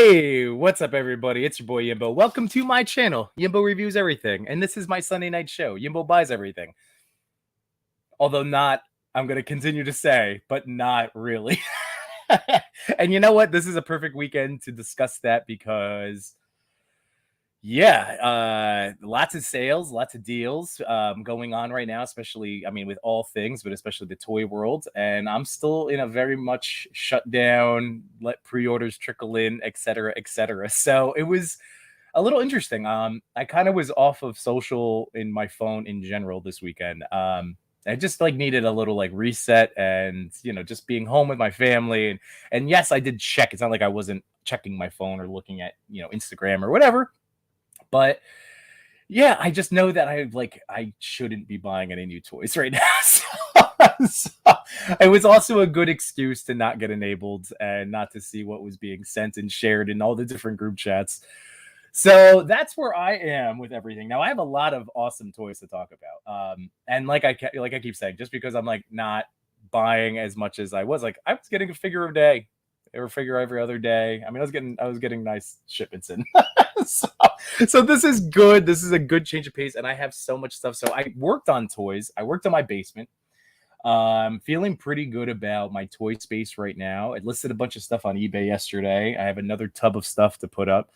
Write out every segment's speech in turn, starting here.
Hey, what's up, everybody? It's your boy Yimbo. Welcome to my channel, Yimbo Reviews Everything. And this is my Sunday night show, Yimbo Buys Everything. Although not, I'm going to continue to say, but not really. And you know what? This is a perfect weekend to discuss that because, lots of sales, lots of deals going on right now, especially, with all things, but especially the toy world. And I'm still in a very much shut down, let pre-orders trickle in, etc., etc. So it was a little interesting. I kind of was off of social in my phone in general this weekend. I just needed a little reset and, just being home with my family. And yes, I did check. It's not like I wasn't checking my phone or looking at, Instagram or whatever. But yeah, I just know that I shouldn't be buying any new toys right now. So it was also a good excuse to not get enabled and not to see what was being sent and shared in all the different group chats. So that's where I am with everything. Now I have a lot of awesome toys to talk about. And like I keep saying, just because I'm not buying as much as I was getting a figure a day or a figure every other day. I was getting nice shipments in. So this is good. This is a good change of pace, and I have so much stuff. So I worked on toys. I worked on my basement. Feeling pretty good about my toy space right now. I listed a bunch of stuff on eBay yesterday. I have another tub of stuff to put up.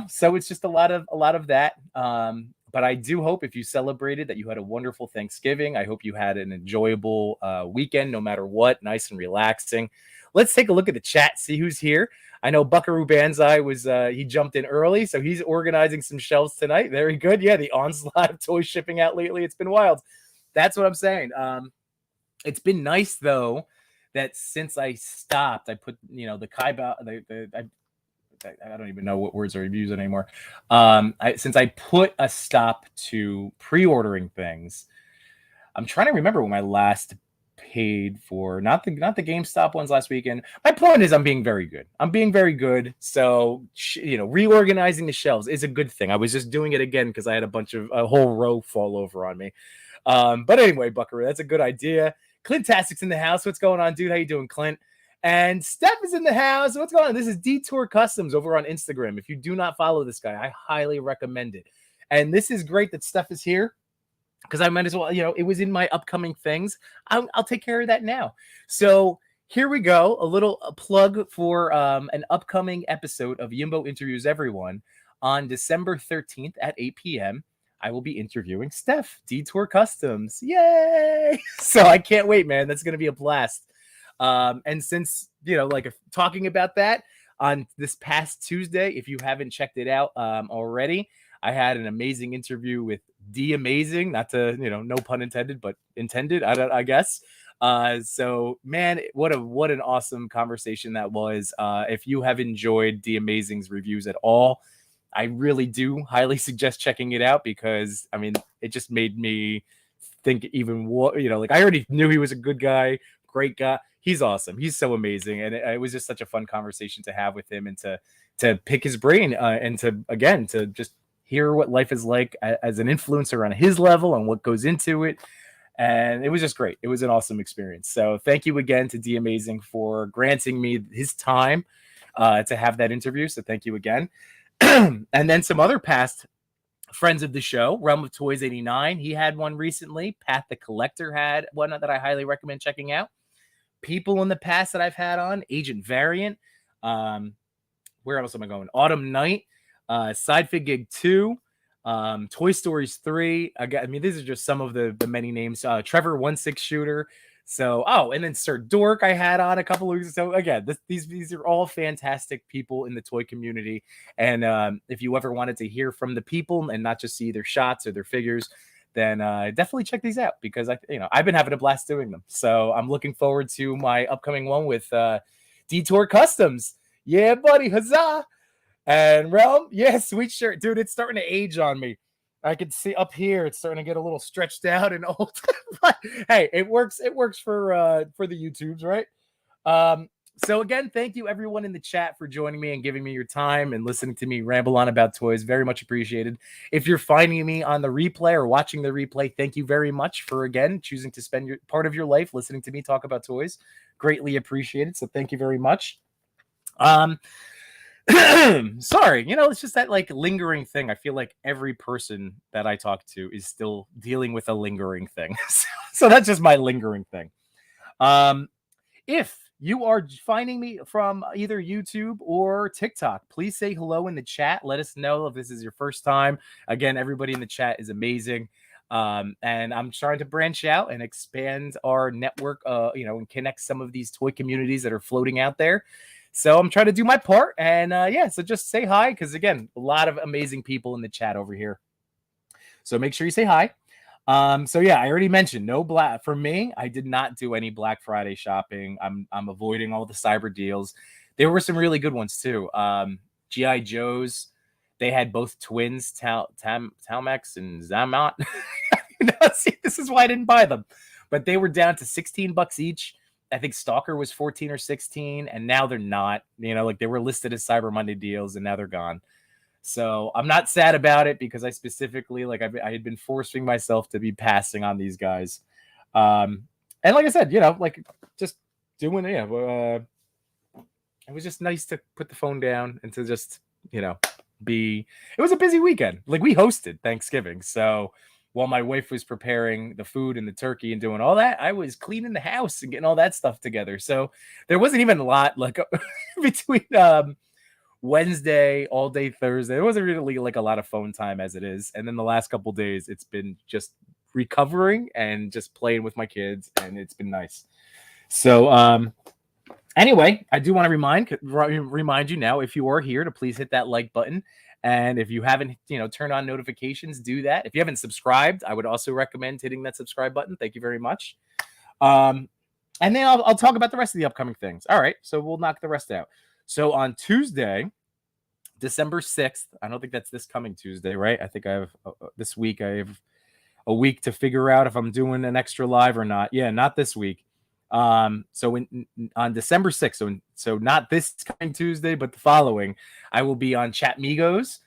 So it's just a lot of that. But I do hope if you celebrated that you had a wonderful Thanksgiving. I hope you had an enjoyable weekend, no matter what, nice and relaxing. Let's take a look at the chat, see who's here. I know Buckaroo Banzai he jumped in early, so he's organizing some shelves tonight. Very good. Yeah, the onslaught of toys shipping out lately, it's been wild. That's what I'm saying. It's been nice though that since I stopped, I put the Kaiba. I don't even know what words are used anymore. Since I put a stop to pre-ordering things, I'm trying to remember when my last paid for not the GameStop ones last weekend. My point is I'm being very good. So reorganizing the shelves is a good thing. I was just doing it again because I had a whole row fall over on me. But anyway, Buckaroo, that's a good idea. Clint Tastic's in the house. What's going on, dude? How you doing, Clint? And Steph is in the house. What's going on? This is Detour Customs over on Instagram. If you do not follow this guy, I highly recommend it. And this is great that Steph is here because I might as well, it was in my upcoming things. I'll take care of that now. So here we go. A plug for an upcoming episode of Yimbo Interviews Everyone on December 13th at 8 p.m. I will be interviewing Steph, Detour Customs. Yay! So I can't wait, man. That's going to be a blast. And since, talking about that on this past Tuesday, if you haven't checked it out already, I had an amazing interview with D Amazing, not to, no pun intended, but intended, I guess. So man, what an awesome conversation that was. If you have enjoyed D Amazing's reviews at all, I really do highly suggest checking it out because, it just made me think even more, I already knew he was a good guy, great guy. He's awesome. He's so amazing. And it was just such a fun conversation to have with him and to pick his brain and to just hear what life is like as an influencer on his level and what goes into it. And it was just great. It was an awesome experience. So thank you again to D Amazing for granting me his time to have that interview. So thank you again. And then some other past friends of the show, Realm of Toys 89. He had one recently. Pat the Collector had one that I highly recommend checking out. People in the past that I've had on, Agent Variant. Where else am I going? Autumn Night, Sidefig Gig 2, Toy Stories 3. These are just some of the many names. Trevor 1/6 Shooter. So, and then Sir Dork I had on a couple of weeks. So again, these are all fantastic people in the toy community. And if you ever wanted to hear from the people and not just see their shots or their figures, then definitely check these out because I've been having a blast doing them. So I'm looking forward to my upcoming one with Detour Customs. Yeah, buddy, huzzah! And Realm, yeah, sweet shirt, dude. It's starting to age on me. I can see up here it's starting to get a little stretched out and old. But hey, it works. It works for the YouTubes, right? So again, thank you everyone in the chat for joining me and giving me your time and listening to me ramble on about toys. Very much appreciated. If you're finding me on the replay or watching the replay, thank you very much for, again, choosing to spend part of your life listening to me talk about toys. Greatly appreciated. So thank you very much. Sorry, it's just that like lingering thing. I feel like every person that I talk to is still dealing with a lingering thing. So that's just my lingering thing. If you are finding me from either YouTube or TikTok, please say hello in the chat. Let us know if this is your first time. Again, everybody in the chat is amazing. And I'm trying to branch out and expand our network, and connect some of these toy communities that are floating out there. So I'm trying to do my part. And so just say hi, because again, a lot of amazing people in the chat over here. So make sure you say hi. So yeah, I already mentioned no black for me. I did not do any Black Friday shopping. I'm avoiding all the cyber deals. There were some really good ones too. GI Joes, they had both twins, Talmax and Zamat. See, this is why I didn't buy them. But they were down to $16 each. I think Stalker was 14 or 16, and now they're not. Like they were listed as Cyber Monday deals, and now they're gone. So I'm not sad about it, because I specifically, like, I had been forcing myself to be passing on these guys. And like I said, like just doing it. It was just nice to put the phone down and to just, it was a busy weekend. Like we hosted Thanksgiving. So while my wife was preparing the food and the turkey and doing all that, I was cleaning the house and getting all that stuff together. So there wasn't even a lot like between, Wednesday all day Thursday. It wasn't really like a lot of phone time as it is. And then the last couple days, it's been just recovering and just playing with my kids, and it's been nice. So anyway, I do want to remind you now, if you are here, to please hit that like button. And if you haven't, turned on notifications, do that. If you haven't subscribed, I would also recommend hitting that subscribe button. Thank you very much. And then I'll talk about the rest of the upcoming things. All right, so we'll knock the rest out. So on Tuesday, December 6th, I don't think that's this coming Tuesday, right? I think I have this week. I have a week to figure out if I'm doing an extra live or not. Yeah, not this week. On December 6th, so not this coming Tuesday, but the following, I will be on Chat Migos,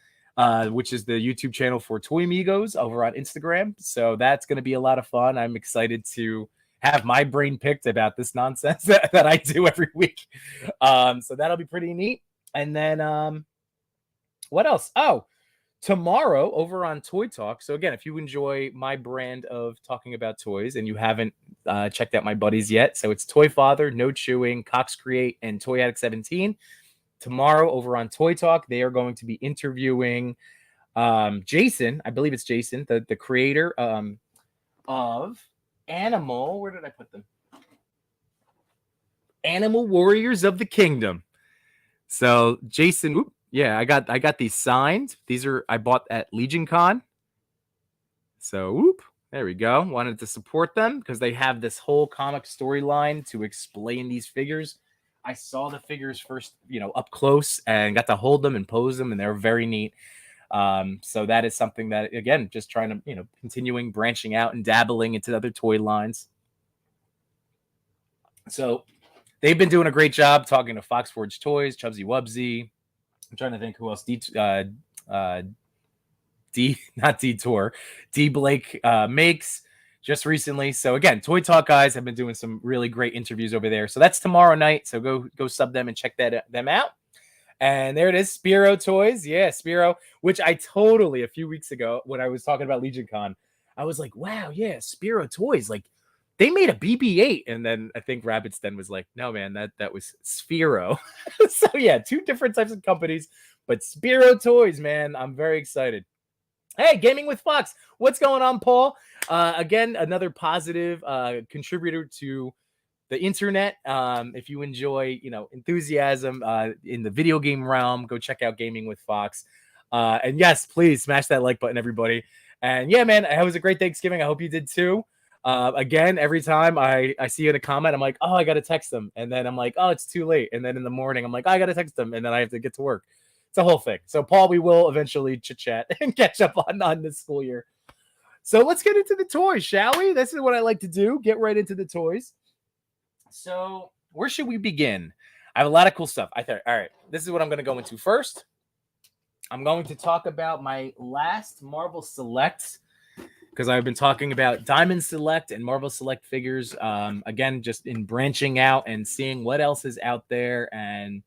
which is the YouTube channel for Toy Migos over on Instagram. So that's going to be a lot of fun. I'm excited to have my brain picked about this nonsense that I do every week. So that'll be pretty neat. And then what else? Oh, tomorrow over on Toy Talk. So again, if you enjoy my brand of talking about toys and you haven't checked out my buddies yet, so it's Toy Father, No Chewing, Cox Create, and Toy Addict 17. Tomorrow over on Toy Talk, they are going to be interviewing Jason. I believe it's Jason, the creator of Animal. Where did I put them? Animal Warriors of the Kingdom. So Jason, yeah, I got these signed. These are I bought at Legion Con. So there we go. Wanted to support them because they have this whole comic storyline to explain these figures. I saw the figures first, up close, and got to hold them and pose them, and they're very neat. So that is something that, again, just trying to, continuing branching out and dabbling into other toy lines. So they've been doing a great job talking to Fox Forge Toys, Chubsy Wubsy. I'm trying to think who else. D Blake makes just recently. So again, Toy Talk guys have been doing some really great interviews over there. So that's tomorrow night. So go sub them and check them out. And there it is, Spiro Toys. Yeah, Spiro, which I totally, a few weeks ago when I was talking about Legion Con, I was like, wow, yeah, Spiro Toys. Like, they made a BB-8. And then I think Rabbit's Den was like, no, man, that was Sphero. So yeah, two different types of companies, but Spiro Toys, man, I'm very excited. Hey, Gaming with Fox. What's going on, Paul? Again, another positive contributor to the internet. If you enjoy, enthusiasm in the video game realm, go check out Gaming with Fox. And yes, please smash that like button, everybody. And yeah, man, it was a great Thanksgiving. I hope you did too. Again, every time I see you in a comment, I'm like, oh, I got to text them. And then I'm like, oh, it's too late. And then in the morning, I'm like, oh, I got to text them. And then I have to get to work. It's a whole thing. So, Paul, we will eventually chit-chat and catch up on this school year. So let's get into the toys, shall we? This is what I like to do. Get right into the toys. So where should we begin? I have a lot of cool stuff. I thought, all right, this is what I'm going to go into first. I'm going to talk about my last Marvel Select, because I've been talking about Diamond Select and Marvel Select figures. Again, just in branching out and seeing what else is out there. And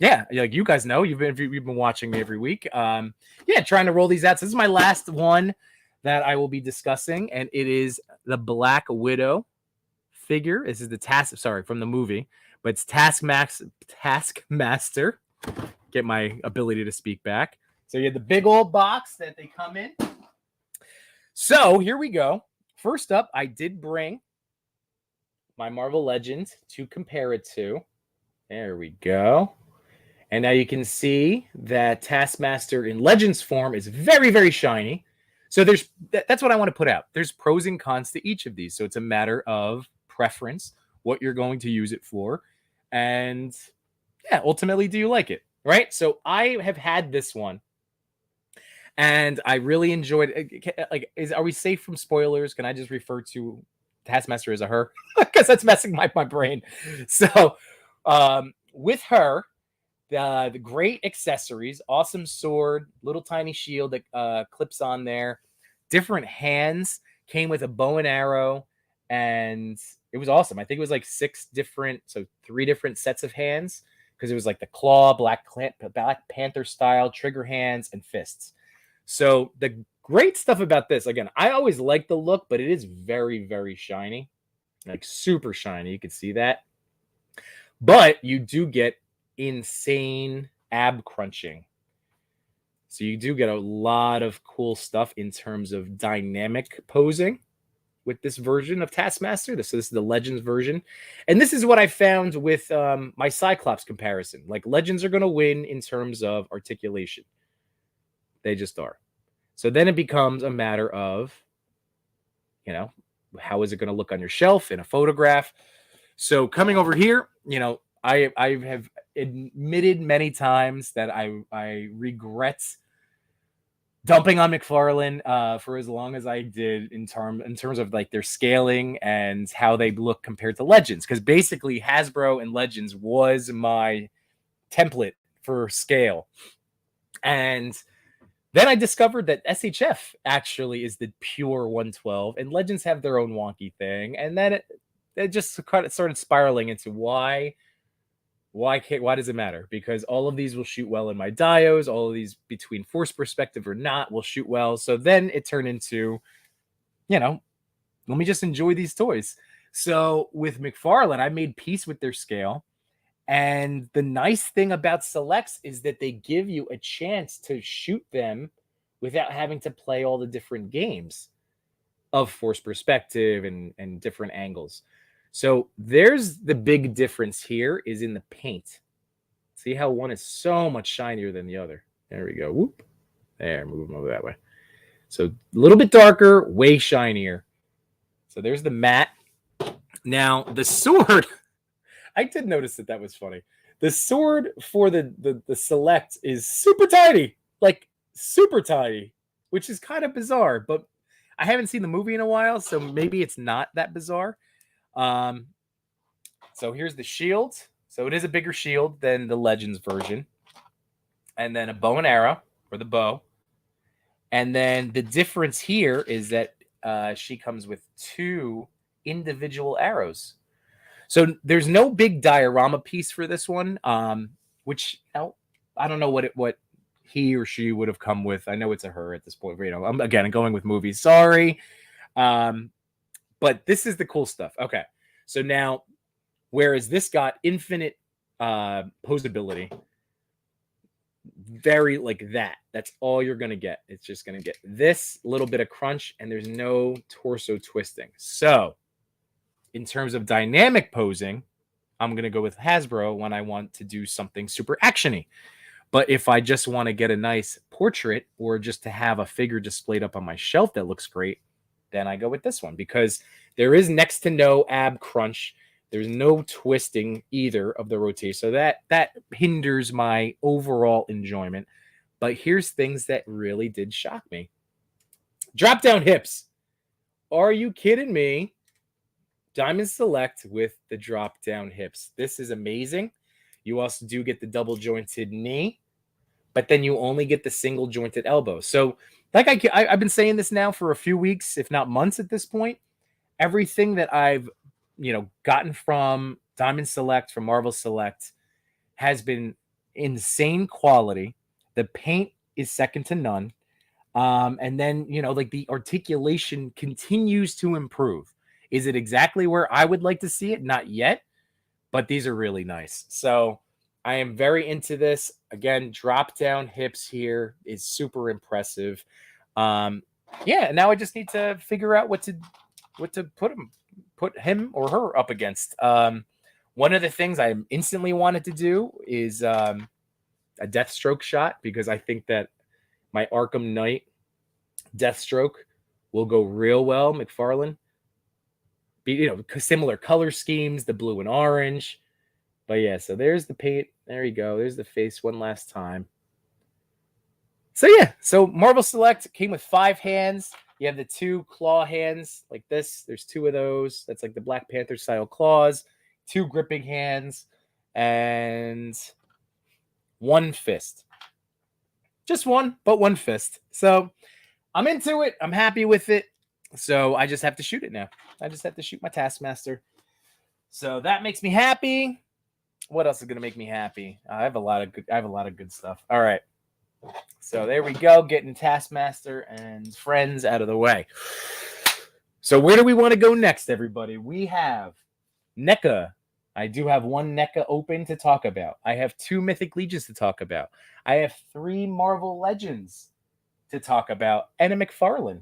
Yeah, like you guys know, you've been watching me every week. Yeah, trying to roll these out. So this is my last one that I will be discussing, and it is the Black Widow figure. This is the from the movie, but it's Taskmaster. Get my ability to speak back. So you have the big old box that they come in. So here we go. First up, I did bring my Marvel Legends to compare it to. There we go. And now you can see that Taskmaster in Legends form is very, very shiny. So that's what I want to put out. There's pros and cons to each of these. So it's a matter of preference, what you're going to use it for. And yeah, ultimately, do you like it? Right? So I have had this one. And I really enjoyed it. Like, are we safe from spoilers? Can I just refer to Taskmaster as a her? Because that's messing my brain. So with her, the great accessories, awesome sword, little tiny shield that clips on there, different hands, came with a bow and arrow, and it was awesome. I think it was like 3 different sets of hands, because it was like the claw, Black Panther style, trigger hands, and fists. So the great stuff about this, again, I always like the look, but it is very, very shiny, like super shiny. You can see that. But you do get insane ab crunching. So you do get a lot of cool stuff in terms of dynamic posing with this version of Taskmaster. So this is the Legends version. And this is what I found with my Cyclops comparison. Like, Legends are going to win in terms of articulation. They just are. So then it becomes a matter of, how is it going to look on your shelf in a photograph? So coming over here, I have admitted many times that I regret dumping on McFarlane for as long as I did in terms of like their scaling and how they look compared to Legends, because basically Hasbro and Legends was my template for scale. And then I discovered that SHF actually is the pure 112, and Legends have their own wonky thing. And then it just kind of started spiraling into why does it matter? Because all of these will shoot well in my dios. All of these, between force perspective or not, will shoot well. So then it turned into, let me just enjoy these toys. So with McFarlane, I made peace with their scale. And the nice thing about selects is that they give you a chance to shoot them without having to play all the different games of force perspective and different angles. So there's the big difference here is in the paint. See how one is so much shinier than the other. There we go. Whoop. There, move them over that way. So a little bit darker, way shinier. So there's the matte. Now the sword, I did notice that was funny. The sword for the select is super tiny, like super tiny, which is kind of bizarre, but I haven't seen the movie in a while, so maybe it's not that bizarre. So here's the shield. So it is a bigger shield than the Legends version. And then a bow and arrow, or the bow. And then the difference here is that she comes with 2 individual arrows. So there's no big diorama piece for this one, which I don't know what he or she would have come with. I know it's a her at this point. I'm going with movies. Sorry. But this is the cool stuff. Okay. So now, whereas this got infinite posability, very like that. That's all you're going to get. It's just going to get this little bit of crunch, and there's no torso twisting. So in terms of dynamic posing, I'm going to go with Hasbro when I want to do something super actiony. But if I just want to get a nice portrait or just to have a figure displayed up on my shelf that looks great, then I go with this one, because there is next to no ab crunch. There's no twisting either of the rotation. So that hinders my overall enjoyment. But here's things that really did shock me. Drop down hips. Are you kidding me? Diamond Select with the drop down hips. This is amazing. You also do get the double jointed knee, but then you only get the single jointed elbow. So like I've been saying this now for a few weeks, if not months at this point. Everything that I've gotten from Diamond Select, from Marvel Select, has been insane quality. The paint is second to none. And then, like the articulation continues to improve. Is it exactly where I would like to see it? Not yet, but these are really nice. So I am very into this. Again, drop down hips here is super impressive. Yeah, now I just need to figure out what to put him or her up against. One of the things I instantly wanted to do is a Deathstroke shot, because I think that my Arkham Knight Deathstroke will go real well. McFarlane, similar color schemes, the blue and orange. But yeah, so there's the paint. There you go. There's the face one last time. So yeah, so Marvel Select came with 5 hands. You have the 2 claw hands like this. There's 2 of those. That's like the Black Panther style claws. 2 gripping hands and 1 fist. Just one, but 1 fist. So I'm into it. I'm happy with it. So I just have to shoot it now. I just have to shoot my Taskmaster. So that makes me happy. What else is going to make me happy? I have a lot of good stuff. All right. So there we go, getting Taskmaster and friends out of the way. So where do we want to go next, everybody? We have NECA. I do have 1 NECA open to talk about. I have 2 Mythic Legions to talk about. I have 3 Marvel Legends to talk about, and a McFarlane.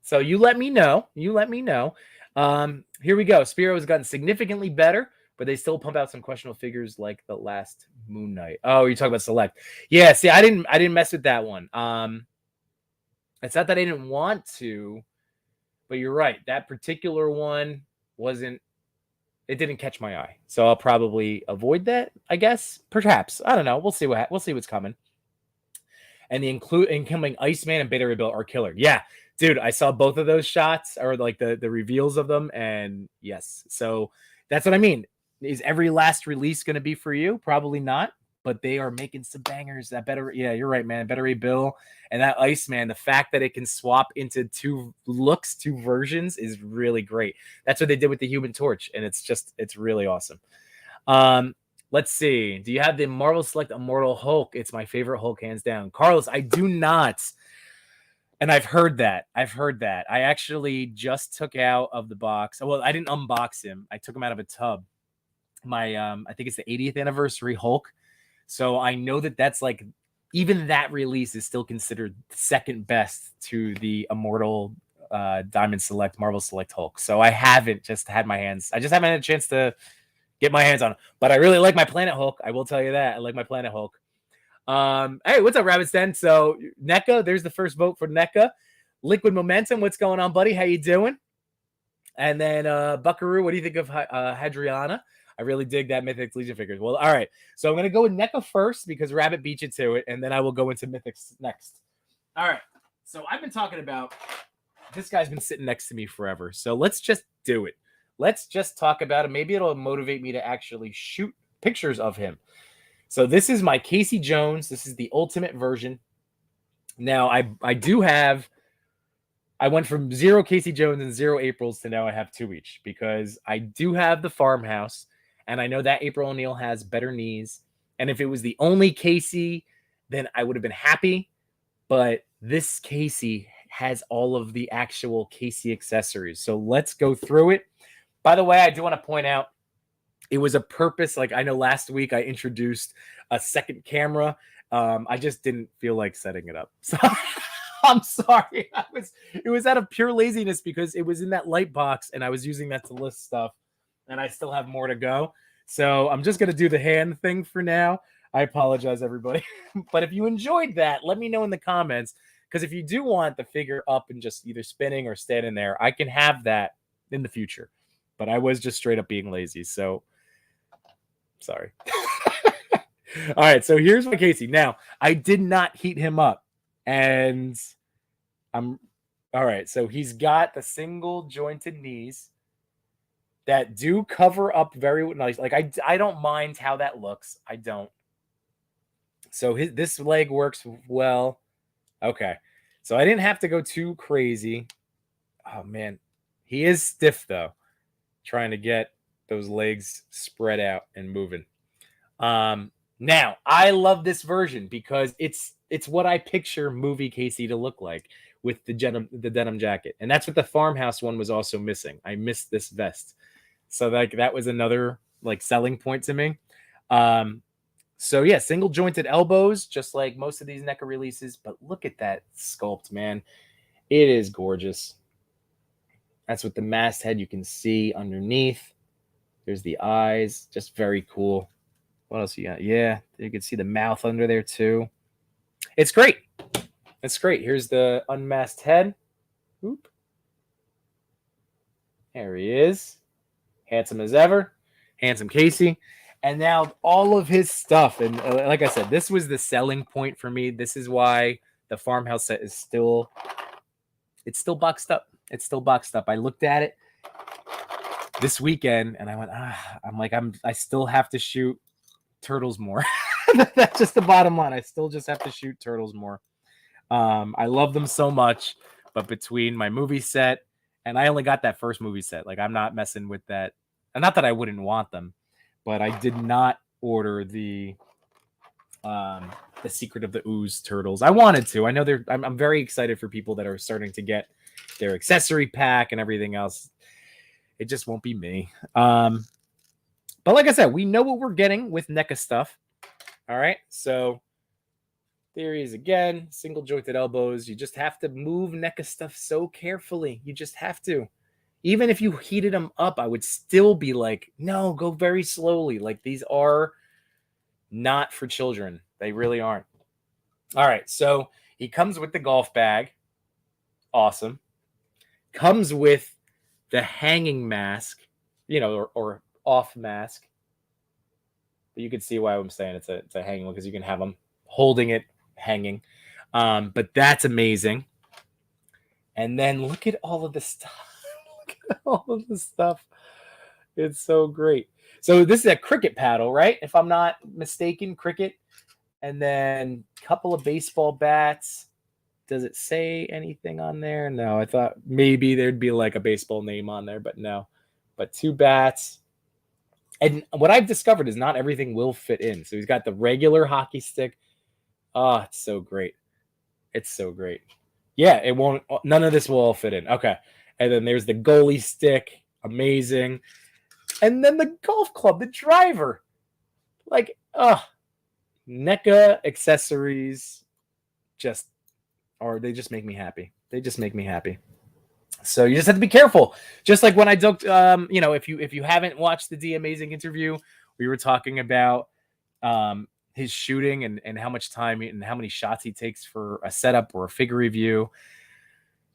So you let me know. Here we go. Spiro has gotten significantly better, but they still pump out some questionable figures like the last Moon Knight. Oh, you're talking about Select. Yeah, see, I didn't mess with that one. It's not that I didn't want to, but you're right. That particular one it didn't catch my eye. So I'll probably avoid that, I guess. Perhaps. I don't know. We'll see what's coming. And the incoming Iceman and Beta Rebuild are killer. Yeah, dude, I saw both of those shots, or like the reveals of them, and yes. So that's what I mean. Is every last release going to be for you? Probably not, but they are making some bangers. Yeah, you're right, man. Better Bill and that Iceman, the fact that it can swap into 2 looks, 2 versions is really great. That's what they did with the Human Torch, and it's really awesome. Let's see. Do you have the Marvel Select Immortal Hulk? It's my favorite Hulk, hands down. Carlos, I do not. And I've heard that. I actually just took out of the box. Well, I didn't unbox him. I took him out of a tub. My I think it's the 80th anniversary Hulk. So I know that's like, even that release is still considered second best to the Immortal Diamond Select Marvel Select Hulk. So I haven't just had a chance to get my hands on it. But I really like my Planet Hulk. I will tell you that. I like my Planet Hulk. Hey, what's up, Rabbit's Den? So NECA, there's the first vote for NECA. Liquid Momentum, what's going on, buddy? How you doing? And then Buckaroo, what do you think of Hadriana? I really dig that Mythics Legion figures. Well, all right. So I'm going to go with NECA first because Rabbit beat you to it, and then I will go into Mythics next. All right. So I've been talking about, this guy's been sitting next to me forever. So let's just do it. Let's just talk about it. Maybe it'll motivate me to actually shoot pictures of him. So this is my Casey Jones. This is the ultimate version. Now, I do have, I went from 0 Casey Jones and 0 Aprils to now I have 2 each, because I do have the Farmhouse, and I know that April O'Neil has better knees. And if it was the only Casey, then I would have been happy. But this Casey has all of the actual Casey accessories. So let's go through it. By the way, I do want to point out, it was a purpose. Like, I know last week I introduced a second camera. I just didn't feel like setting it up. So I'm sorry. It was out of pure laziness, because it was in that light box and I was using that to list stuff, and I still have more to go. So I'm just going to do the hand thing for now. I apologize, everybody. But if you enjoyed that, let me know in the comments, because if you do want the figure up and just either spinning or standing there, I can have that in the future. But I was just straight up being lazy. So sorry. All right. So here's my Casey. Now, I did not heat him up, and I'm all right. So he's got the single jointed knees that do cover up very nice. Like, I don't mind how that looks. I don't. So this leg works well. Okay. So I didn't have to go too crazy. Oh, man. He is stiff, though, trying to get those legs spread out and moving. Now I love this version because it's what I picture movie Casey to look like with the denim jacket, and that's what the farmhouse one was also missing. I missed this vest, so that was another like selling point to me. So yeah, single jointed elbows, just like most of these NECA releases. But look at that sculpt, man. It is gorgeous. That's what the masthead you can see underneath. There's the eyes, just very cool. What else you got? Yeah, you can see the mouth under there too. It's great. It's great. Here's the unmasked head. Oop. There he is. Handsome as ever. Handsome Casey. And now all of his stuff. And like I said, this was the selling point for me. This is why the farmhouse set is still boxed up. It's still boxed up. I looked at it this weekend and I went, I still have to shoot turtles more. That's just the bottom line. I still just have to shoot turtles more. I love them so much, but between my movie set, and I only got that first movie set, like I'm not messing with that. And not that I wouldn't want them, but I did not order the Secret of the Ooze turtles. I wanted to. I know I'm very excited for people that are starting to get their accessory pack and everything else. It just won't be me. But like I said, we know what we're getting with NECA stuff. All right, so there he is again, single jointed elbows. You just have to move NECA stuff so carefully. You just have to. Even if you heated them up, I would still be like, no, go very slowly. Like these are not for children. They really aren't. All right, so he comes with the golf bag. Awesome. Comes with the hanging mask, or off mask. But you can see why I'm saying it's a hanging one because you can have them holding it hanging. But that's amazing. And then look at all of the stuff. Look at all of the stuff. It's so great. So this is a cricket paddle, right? If I'm not mistaken, cricket. And then a couple of baseball bats. Does it say anything on there? No, I thought maybe there'd be like a baseball name on there, but no. But 2 bats. And what I've discovered is not everything will fit in. So he's got the regular hockey stick. Oh, it's so great. It's so great. Yeah, it won't. None of this will all fit in. Okay. And then there's the goalie stick. Amazing. And then the golf club, the driver. Like, NECA accessories they just make me happy. They just make me happy. So you just have to be careful. Just like when I duked, if you haven't watched the D Amazing interview, we were talking about his shooting and how much time and how many shots he takes for a setup or a figure review.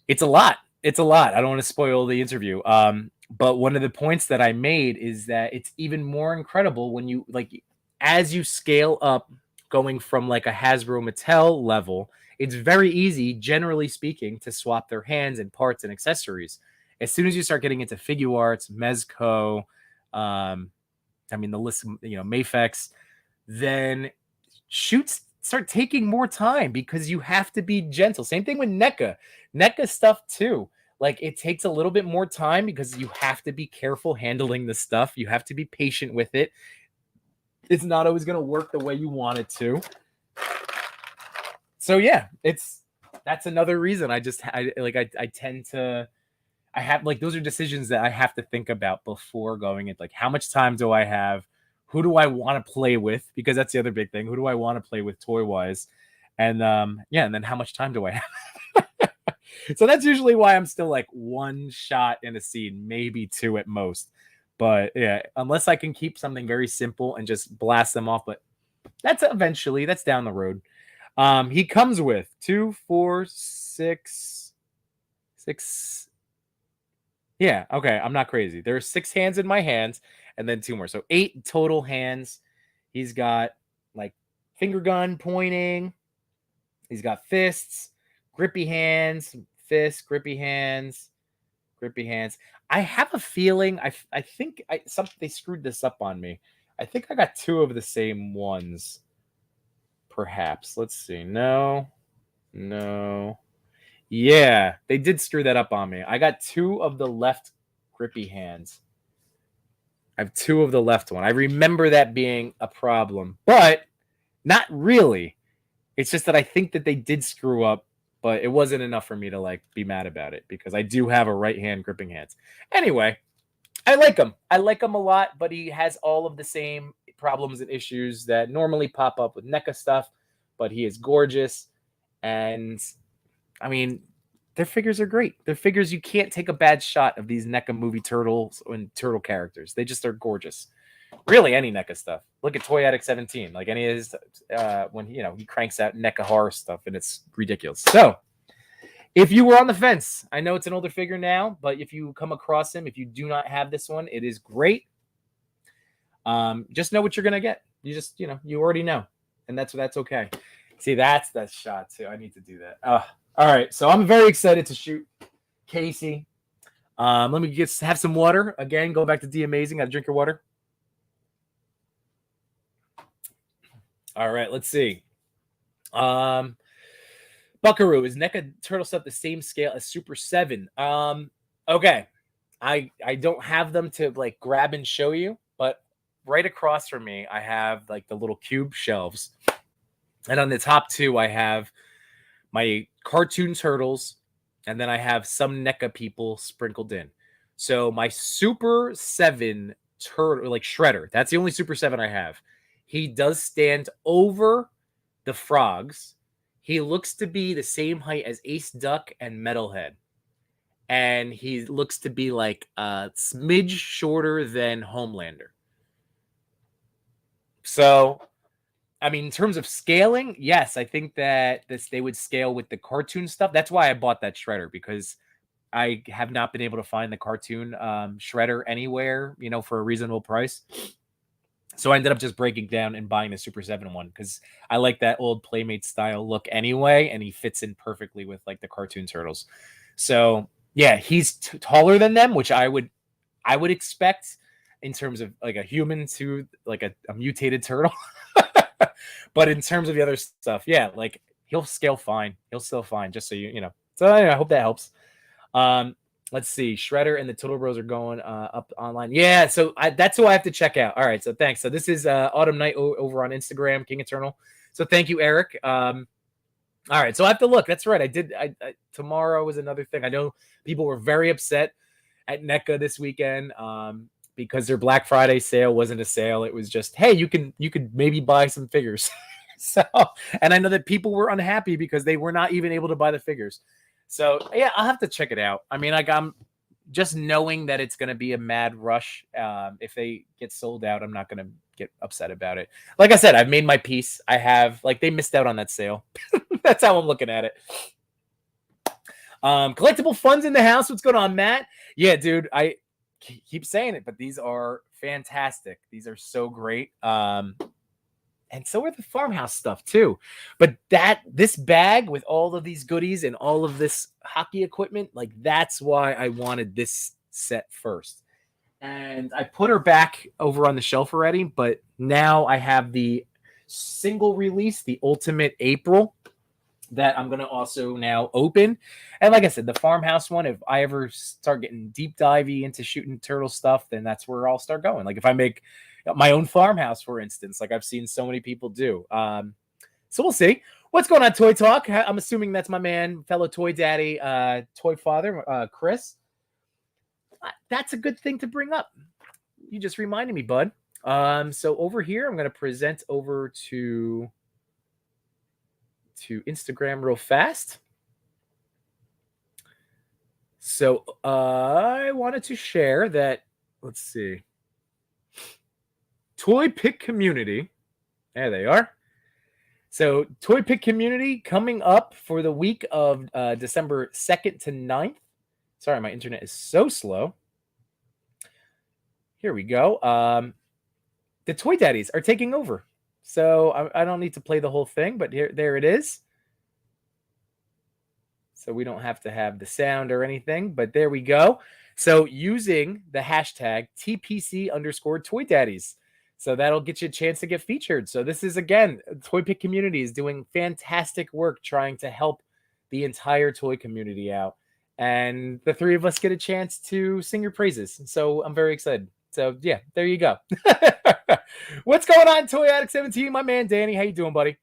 It's a lot. It's a lot. I don't want to spoil the interview. But one of the points that I made is that it's even more incredible when you as you scale up, going from like a Hasbro Mattel level, it's very easy, generally speaking, to swap their hands and parts and accessories. As soon as you start getting into Figuarts, Mezco, the list, Mafex, then shoots start taking more time because you have to be gentle. Same thing with NECA. NECA stuff too. Like it takes a little bit more time because you have to be careful handling the stuff. You have to be patient with it. It's not always going to work the way you want it to. So yeah, that's another reason I tend to, I have those are decisions that I have to think about before going in. Like how much time do I have? Who do I want to play with? Because that's the other big thing. Who do I want to play with toy wise? And and then how much time do I have? So that's usually why I'm still like 1 shot in a scene, maybe 2 at most. But yeah, unless I can keep something very simple and just blast them off. But that's down the road. He comes with 2, 4, 6. Yeah, okay, I'm not crazy. There's 6 hands in my hands and then 2 more. So 8 total hands. He's got like finger gun pointing. He's got fists, grippy hands, fists, grippy hands. I have a feeling I think they screwed this up on me. I think I got 2 of the same ones. Perhaps. Let's see. No. Yeah, they did screw that up on me. I got 2 of the left grippy hands. I have 2 of the left one. I remember that being a problem, but not really. It's just that I think that they did screw up, but it wasn't enough for me to like be mad about it because I do have a right hand gripping hands. Anyway, I like him. I like him a lot, but he has all of the same problems and issues that normally pop up with NECA stuff. But he is gorgeous, and I mean, their figures are great. Their figures, you can't take a bad shot of these NECA movie turtles and turtle characters. They just are gorgeous. Really, any NECA stuff. Look at Toy Addict 17. Like any of his, when he cranks out NECA horror stuff, and it's ridiculous. So, if you were on the fence, I know it's an older figure now, but if you come across him, if you do not have this one, it is great. Just know what you're gonna get. You just, you already know, and that's okay. See, that's that shot too. I need to do that. All right, so I'm very excited to shoot Casey. Let me have some water again. Go back to D Amazing. Gotta drink your water. All right, let's see. Buckaroo, is NECA turtle stuff the same scale as Super 7? Okay. I don't have them to like grab and show you, but right across from me, I have like the little cube shelves. And on the top 2, I have my cartoon turtles, and then I have some NECA people sprinkled in. So my Super 7 turtle, like Shredder, that's the only Super 7 I have. He does stand over the frogs. He looks to be the same height as Ace Duck and Metalhead. And he looks to be like a smidge shorter than Homelander. So, I mean, in terms of scaling, yes, I think that they would scale with the cartoon stuff. That's why I bought that Shredder, because I have not been able to find the cartoon Shredder anywhere, for a reasonable price. So I ended up just breaking down and buying the Super 7 one because I like that old Playmate style look anyway, and he fits in perfectly with like the cartoon turtles. So yeah, he's taller than them, which I would expect in terms of like a human to like a mutated turtle. But in terms of the other stuff, yeah, like he'll scale fine. He'll still fine, just so you know. So anyway, I hope that helps. Let's see. Shredder and the Total Bros are going up online. Yeah, so that's who I have to check out. All right, so thanks. So this is Autumn Night over on Instagram, King Eternal. So thank you, Eric. All right, so I have to look. That's right. I tomorrow was another thing. I know people were very upset at NECA this weekend because their Black Friday sale wasn't a sale. It was just, hey, you could maybe buy some figures. So, and I know that people were unhappy because they were not even able to buy the figures. So yeah, I'll have to check it out. I mean, like I'm just knowing that it's going to be a mad rush. If they get sold out, I'm not going to get upset about it. Like I said, I've made my peace. I have, like, they missed out on that sale. That's how I'm looking at it. Collectible funds in the house. What's going on, Matt? Yeah, dude, I keep saying it, but these are fantastic. These are so great. And so are the farmhouse stuff too. But this bag with all of these goodies and all of this hockey equipment, like that's why I wanted this set first. And I put her back over on the shelf already, but now I have the single release, the Ultimate April, that I'm going to also now open. And like I said, the farmhouse one, if I ever start getting deep divey into shooting turtle stuff, then that's where I'll start going. Like if I make my own farmhouse, for instance, like I've seen so many people do. So we'll see. What's going on, Toy Talk? I'm assuming that's my man, fellow toy daddy, toy father, Chris. That's a good thing to bring up. You just reminded me, bud. So over here, I'm going to present over to Instagram real fast. So I wanted to share that, let's see, Toy Pick Community. There they are. So Toy Pick Community coming up for the week of December 2nd to 9th. Sorry, my internet is so slow. Here we go. The Toy Daddies are taking over. So I don't need to play the whole thing, but there it is. So we don't have to have the sound or anything, but there we go. So using the hashtag TPC_Toy Daddies. So that'll get you a chance to get featured. So this is, again, Toy Pick Community is doing fantastic work trying to help the entire toy community out. And the three of us get a chance to sing your praises. So I'm very excited. So yeah, there you go. What's going on, Toy Addict 17? My man Danny, how you doing, buddy?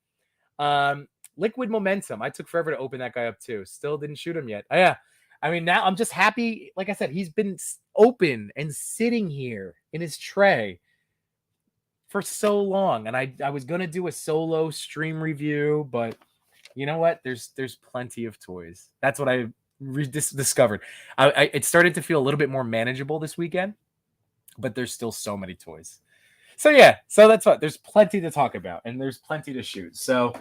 Liquid Momentum. I took forever to open that guy up too. Still didn't shoot him yet. Oh, yeah. I mean, now I'm just happy. Like I said, he's been open and sitting here in his tray for so long. And I was gonna do a solo stream review, but you know what? There's plenty of toys. That's what I discovered. It started to feel a little bit more manageable this weekend, but there's still so many toys. So yeah, so that's what there's plenty to talk about, and there's plenty to shoot. So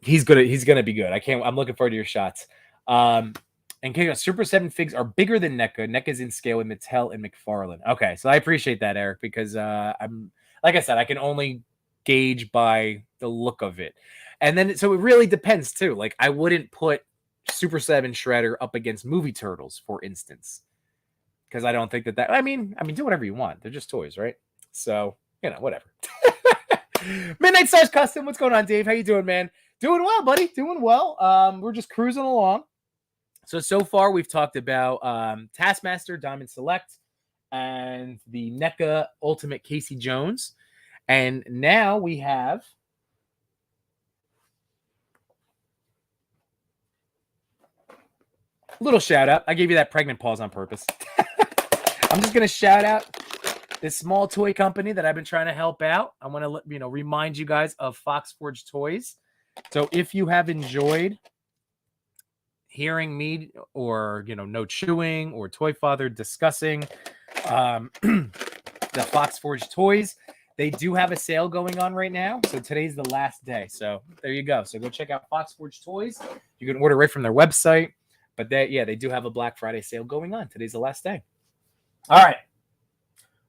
he's gonna be good. I'm looking forward to your shots. And Super 7 figs are bigger than NECA. NECA's in scale with Mattel and McFarlane. Okay, so I appreciate that, Eric, because I'm like I said, I can only gauge by the look of it. And then so it really depends too. Like I wouldn't put Super 7 Shredder up against Movie Turtles, for instance. Because I don't think that I mean, do whatever you want. They're just toys, right? So, whatever. Midnight Stars Custom, what's going on, Dave? How you doing, man? Doing well, buddy. Doing well. We're just cruising along. So far, we've talked about Taskmaster, Diamond Select, and the NECA Ultimate Casey Jones. And now we have a little shout out. I gave you that pregnant pause on purpose. I'm just going to shout out this small toy company that I've been trying to help out. I want to remind you guys of Foxforge Toys. So if you have enjoyed hearing me or No Chewing or Toy Father discussing the Foxforge Toys, they do have a sale going on right now. So today's the last day. So there you go. So go check out Foxforge Toys. You can order right from their website. But they do have a Black Friday sale going on. Today's the last day. All right.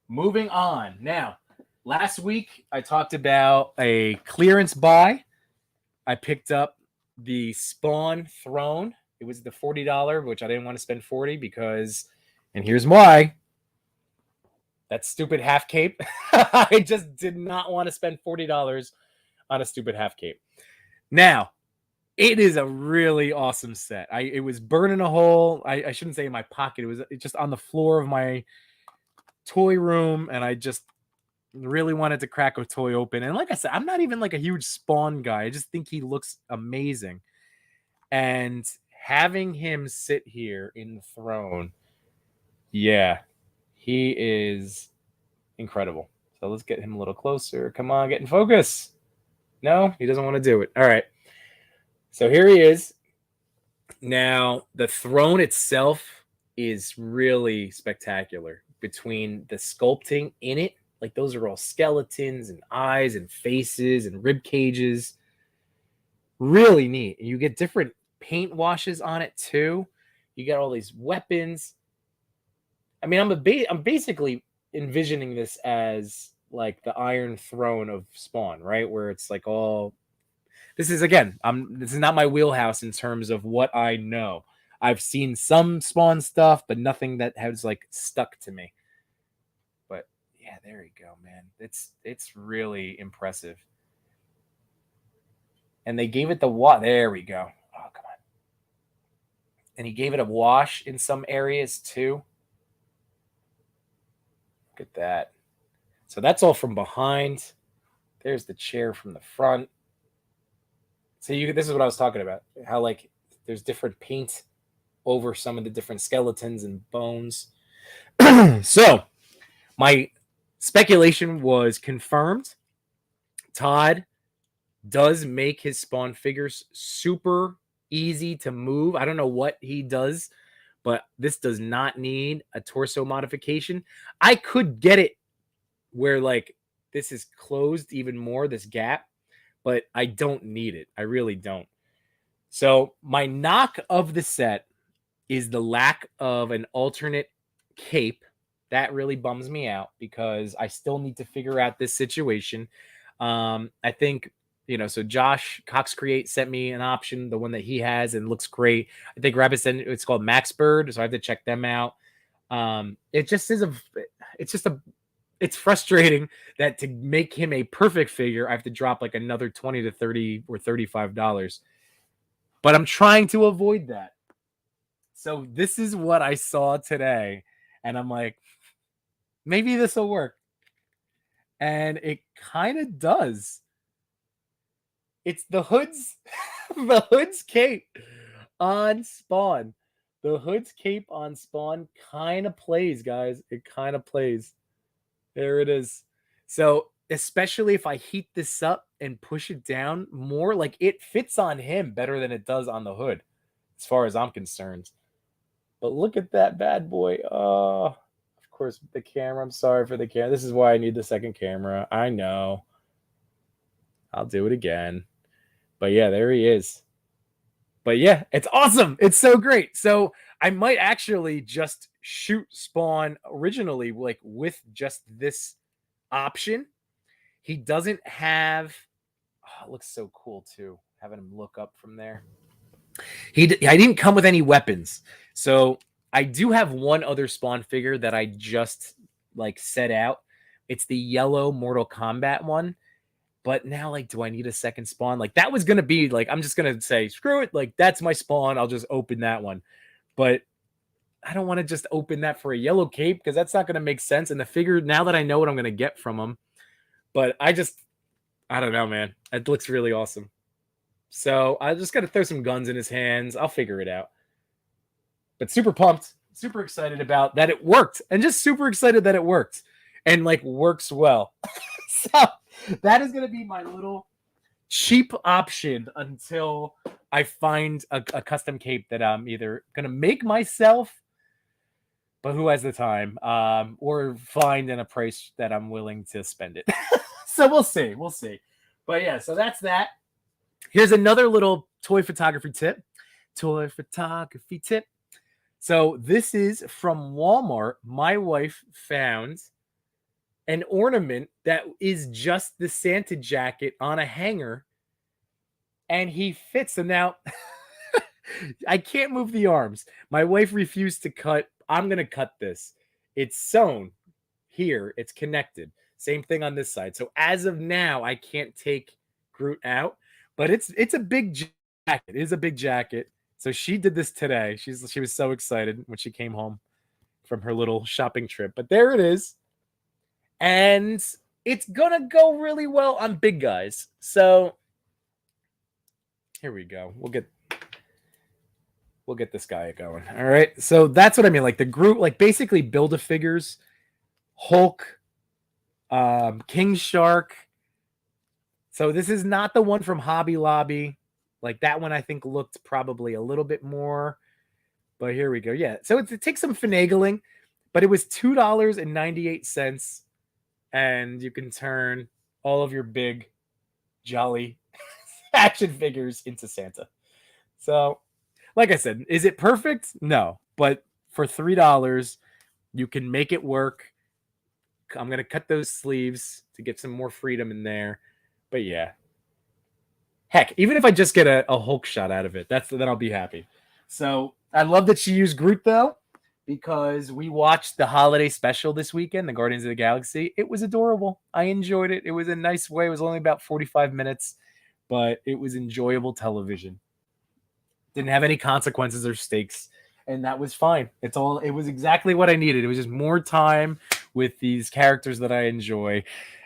Moving on. Now, last week I talked about a clearance buy. I picked up the Spawn Throne. It was the $40, which I didn't want to spend $40 because, and here's why, that stupid half cape. I just did not want to spend $40 on a stupid half cape. Now, it is a really awesome set. It was burning a hole. I shouldn't say in my pocket. It was just on the floor of my toy room, and I just really wanted to crack a toy open. And like I said, I'm not even like a huge Spawn guy. I just think he looks amazing. And having him sit here in the throne, yeah, he is incredible. So let's get him a little closer. Come on, get in focus. No, he doesn't want to do it. All right. So here he is. Now, the throne itself is really spectacular. Between the sculpting in it, like those are all skeletons and eyes and faces and rib cages. Really neat. You get different paint washes on it too. You get all these weapons. I mean, I'm basically envisioning this as like the Iron Throne of Spawn, right? Where it's like all. This is not my wheelhouse in terms of what I know. I've seen some Spawn stuff, but nothing that has like stuck to me. But yeah, there you go, man. It's really impressive. And they gave it the wash. There we go. Oh, come on. And he gave it a wash in some areas too. Look at that. So that's all from behind. There's the chair from the front. So this is what I was talking about. How like there's different paint over some of the different skeletons and bones. So my speculation was confirmed. Todd does make his Spawn figures super easy to move. I don't know what he does, but this does not need a torso modification. I could get it where like this is closed even more, this gap, but I don't need it. I really don't. So my knock of the set is the lack of an alternate cape. That really bums me out because I still need to figure out this situation. I think, so Josh Cox Create sent me an option, the one that he has, and looks great. I think Rabbit said it's called Max Bird, so I have to check them out. It's frustrating that to make him a perfect figure, I have to drop like another $20 to $30 or $35. But I'm trying to avoid that. So this is what I saw today. And I'm like, Maybe this will work. And it kind of does. It's the Hood's the Hood's cape on Spawn. The Hood's cape on Spawn kind of plays, guys. It kind of plays. There it is. So, especially if I heat this up and push it down more, like it fits on him better than it does on the Hood, as far as I'm concerned. But look at that bad boy. Oh, of course, the camera. I'm sorry for the camera. This is why I need the second camera. I know. I'll do it again. But yeah, there he is. But yeah, it's awesome. It's so great. So I might actually just shoot Spawn originally, like with just this option. He doesn't have. Oh, it looks so cool too. Having him look up from there. I didn't come with any weapons, so I do have one other Spawn figure that I just like set out. It's the yellow Mortal Kombat one. But now, like, do I need a second Spawn? Like, that was going to be, like, I'm just going to say, screw it. Like, that's my Spawn. I'll just open that one. But I don't want to just open that for a yellow cape because that's not going to make sense. And the figure, now that I know what I'm going to get from him, but I don't know, man. It looks really awesome. So I just got to throw some guns in his hands. I'll figure it out. But super pumped, super excited about that it worked. And just super excited that it worked. And, like, works well. So that is going to be my little cheap option until I find a custom cape that I'm either going to make myself, but who has the time, or find in a price that I'm willing to spend it. So we'll see. We'll see. But yeah, so that's that. Here's another little toy photography tip. Toy photography tip. So this is from Walmart. My wife found an ornament that is just the Santa jacket on a hanger, and he fits. And now I can't move the arms. My wife refused to cut. I'm going to cut this. It's sewn here. It's connected. Same thing on this side. So as of now, I can't take Groot out, but it's a big jacket. It is a big jacket. So she did this today. She was so excited when she came home from her little shopping trip. But there it is. And it's going to go really well on big guys. So here we go. We'll get this guy going. All right. So that's what I mean. Like the Groot, like basically Build-A-Figures, Hulk, King Shark. So this is not the one from Hobby Lobby. Like that one I think looked probably a little bit more. But here we go. Yeah. So it takes some finagling, but it was $2.98. And you can turn all of your big, jolly action figures into Santa. So, like I said, is it perfect? No. But for $3, you can make it work. I'm going to cut those sleeves to get some more freedom in there. But yeah. Heck, even if I just get a Hulk shot out of it, then I'll be happy. So, I love that she used Groot, though, because we watched the holiday special this weekend, the Guardians of the Galaxy. It was adorable. I enjoyed it. It was a nice way. It was only about 45 minutes, but it was enjoyable television. Didn't have any consequences or stakes, and that was fine. It was exactly what I needed. It was just more time with these characters that I enjoy,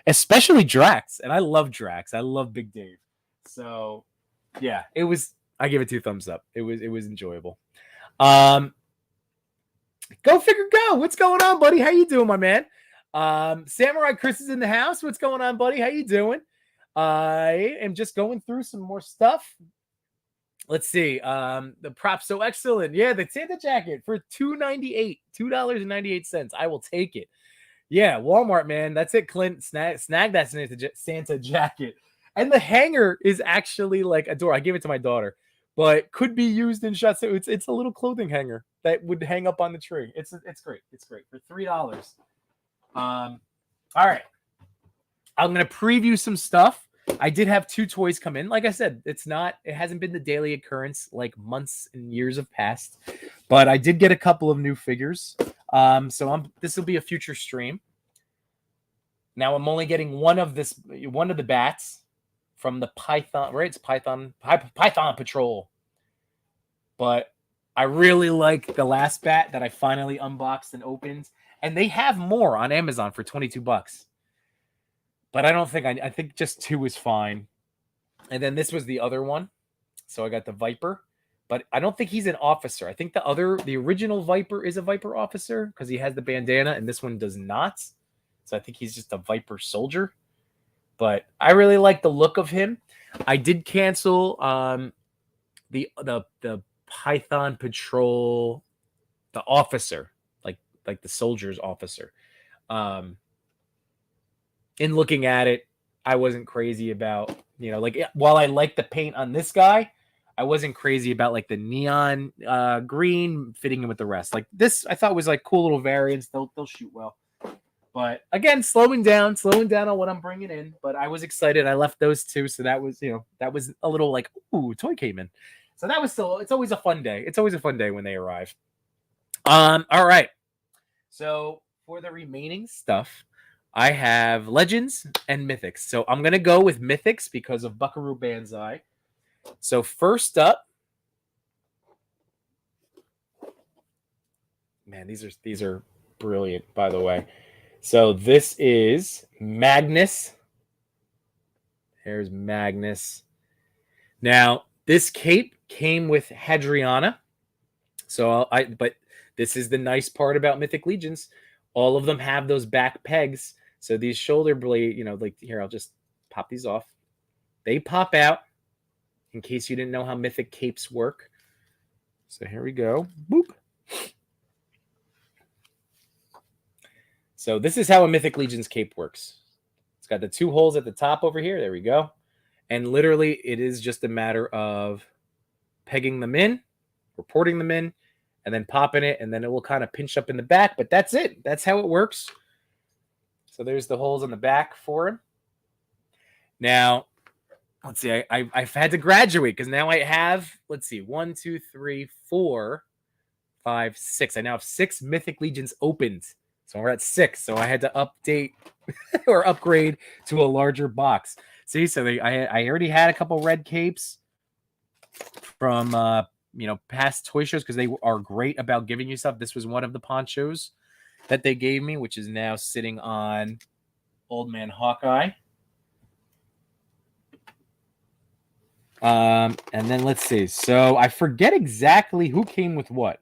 especially Drax. And I love Drax. I love Big Dave. So, yeah, I give it 2 thumbs up. It was enjoyable. Go figure, go. What's going on, buddy? How you doing, my man? Samurai Chris is in the house. What's going on, buddy? How you doing? I am just going through some more stuff. Let's see. The props so excellent. Yeah, the Santa jacket for $2.98. I will take it. Yeah, Walmart, man. That's it, Clint. Snag that Santa jacket. And the hanger is actually like a door. I gave it to my daughter, but could be used in shots. So it's a little clothing hanger that would hang up on the tree. It's great. It's great for $3. All right. I'm gonna preview some stuff. I did have 2 toys come in. Like I said, it hasn't been the daily occurrence like months and years have passed, but I did get a couple of new figures. So this will be a future stream. Now I'm only getting one of the bats from the Python, right? It's Python Patrol. But I really like the last bat that I finally unboxed and opened. And they have more on Amazon for $22. But I don't think I think just 2 is fine. And then this was the other one. So I got the Viper, but I don't think he's an officer. I think the original Viper is a Viper officer because he has the bandana, and this one does not. So I think he's just a Viper soldier. But I really like the look of him. I did cancel the Python Patrol, the officer, like the soldier's officer. In looking at it, I wasn't crazy about, like, while I like the paint on this guy, I wasn't crazy about like the neon green fitting in with the rest. Like this, I thought was like cool little variants. They'll shoot well. But again, slowing down on what I'm bringing in. But I was excited. I left those 2, so that was a little like, ooh, toy came in. So that was still. It's always a fun day. It's always a fun day when they arrive. All right. So for the remaining stuff, I have Legends and Mythics. So I'm gonna go with Mythics because of Buckaroo Banzai. So first up, man, these are brilliant, by the way. So this is Magnus. There's Magnus. Now, this cape came with Hadriana. So but this is the nice part about Mythic Legions. All of them have those back pegs. So these shoulder blade, like here, I'll just pop these off. They pop out in case you didn't know how Mythic capes work. So here we go. Boop. So this is how a Mythic Legions cape works. It's got the 2 holes at the top over here. There we go. And literally, it is just a matter of pegging them in, reporting them in, and then popping it, and then it will kind of pinch up in the back. But that's it. That's how it works. So there's the holes on the back for him. Now, let's see. I've had to graduate because now I have, let's see, 1, 2, 3, 4, 5, 6. I now have 6 Mythic Legions opened. So we're at 6. So I had to update or upgrade to a larger box. See, so I already had a couple red capes from past toy shows because they are great about giving you stuff. This was one of the ponchos that they gave me, which is now sitting on Old Man Hawkeye. And then let's see. So I forget exactly who came with what.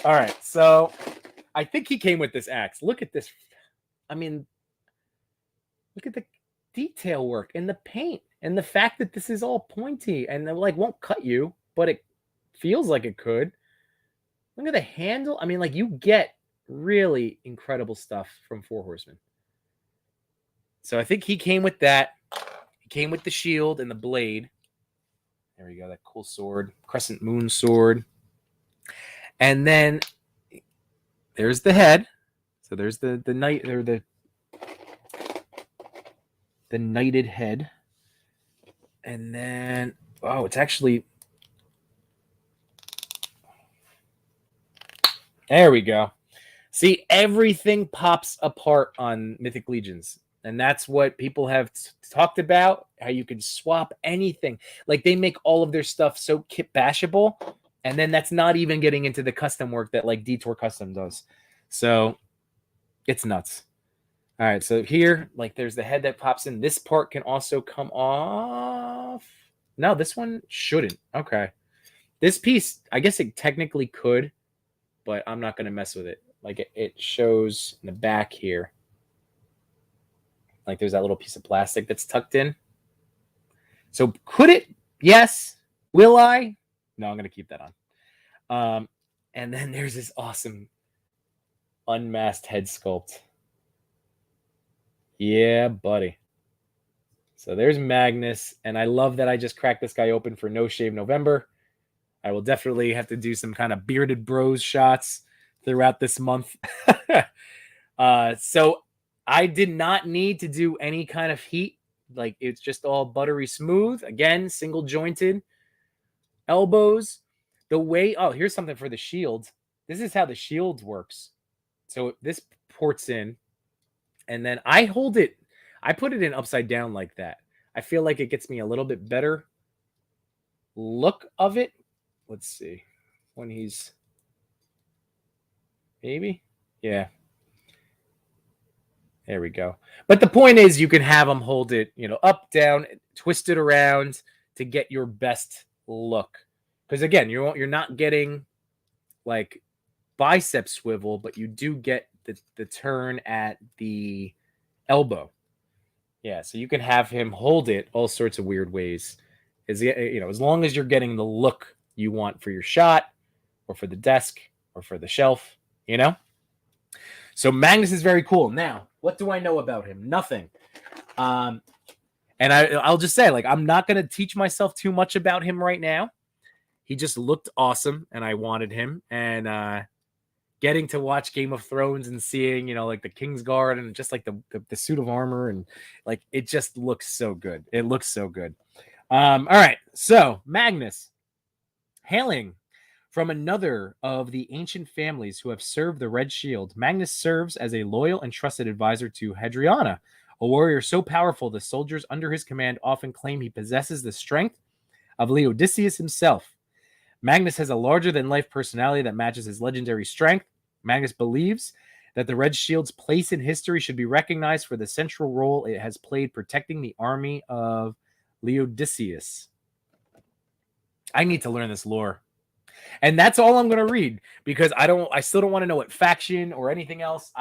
All right, so I think he came with this axe. Look at this. I mean, look at the detail work and the paint and the fact that this is all pointy and won't cut you, but it feels like it could. Look at the handle. I mean, you get really incredible stuff from Four Horsemen. So I think he came with that. He came with the shield and the blade. There we go. That cool sword, Crescent Moon sword. And then there's the head. So there's the knight or the knighted head. And then it's actually, there we go. See, everything pops apart on Mythic Legions. And that's what people have talked about, how you can swap anything. Like they make all of their stuff so kit bashable. And then that's not even getting into the custom work that Detour Custom does. So it's nuts. All right, so here, there's the head that pops in. This part can also come off. No, this one shouldn't. Okay. This piece, I guess it technically could, but I'm not going to mess with it. It shows in the back here. There's that little piece of plastic that's tucked in. So could it? Yes. Will I? No, I'm going to keep that on. And then there's this awesome unmasked head sculpt. Yeah, buddy. So there's Magnus, and I love that I just cracked this guy open for No Shave November. I will definitely have to do some kind of bearded bros shots throughout this month. So I did not need to do any kind of heat. It's just all buttery smooth. Again, single jointed elbows. The way, here's something for the shield. This is how the shield works. So this ports in, and then I hold it. I put it in upside down like that. I feel like it gets me a little bit better look of it. Let's see. When he's Maybe? Yeah. There we go. But the point is, you can have them hold it, up, down, twist it around to get your best look. Because again, you're not getting like bicep swivel, but you do get the turn at the elbow. Yeah, so you can have him hold it all sorts of weird ways. As long as you're getting the look you want for your shot, or for the desk, or for the shelf, So Magnus is very cool. Now, what do I know about him? Nothing. And I'll just say, I'm not going to teach myself too much about him right now. He just looked awesome, and I wanted him. And getting to watch Game of Thrones and seeing, the Kingsguard and just the suit of armor, and it just looks so good. It looks so good. All right, so Magnus, hailing from another of the ancient families who have served the Red Shield, Magnus serves as a loyal and trusted advisor to Hadriana, a warrior so powerful the soldiers under his command often claim he possesses the strength of Leodicius himself. Magnus has a larger-than-life personality that matches his legendary strength. Magnus believes that the Red Shield's place in history should be recognized for the central role it has played protecting the army of Leodicius. I need to learn this lore. And that's all I'm going to read, because I still don't want to know what faction or anything else.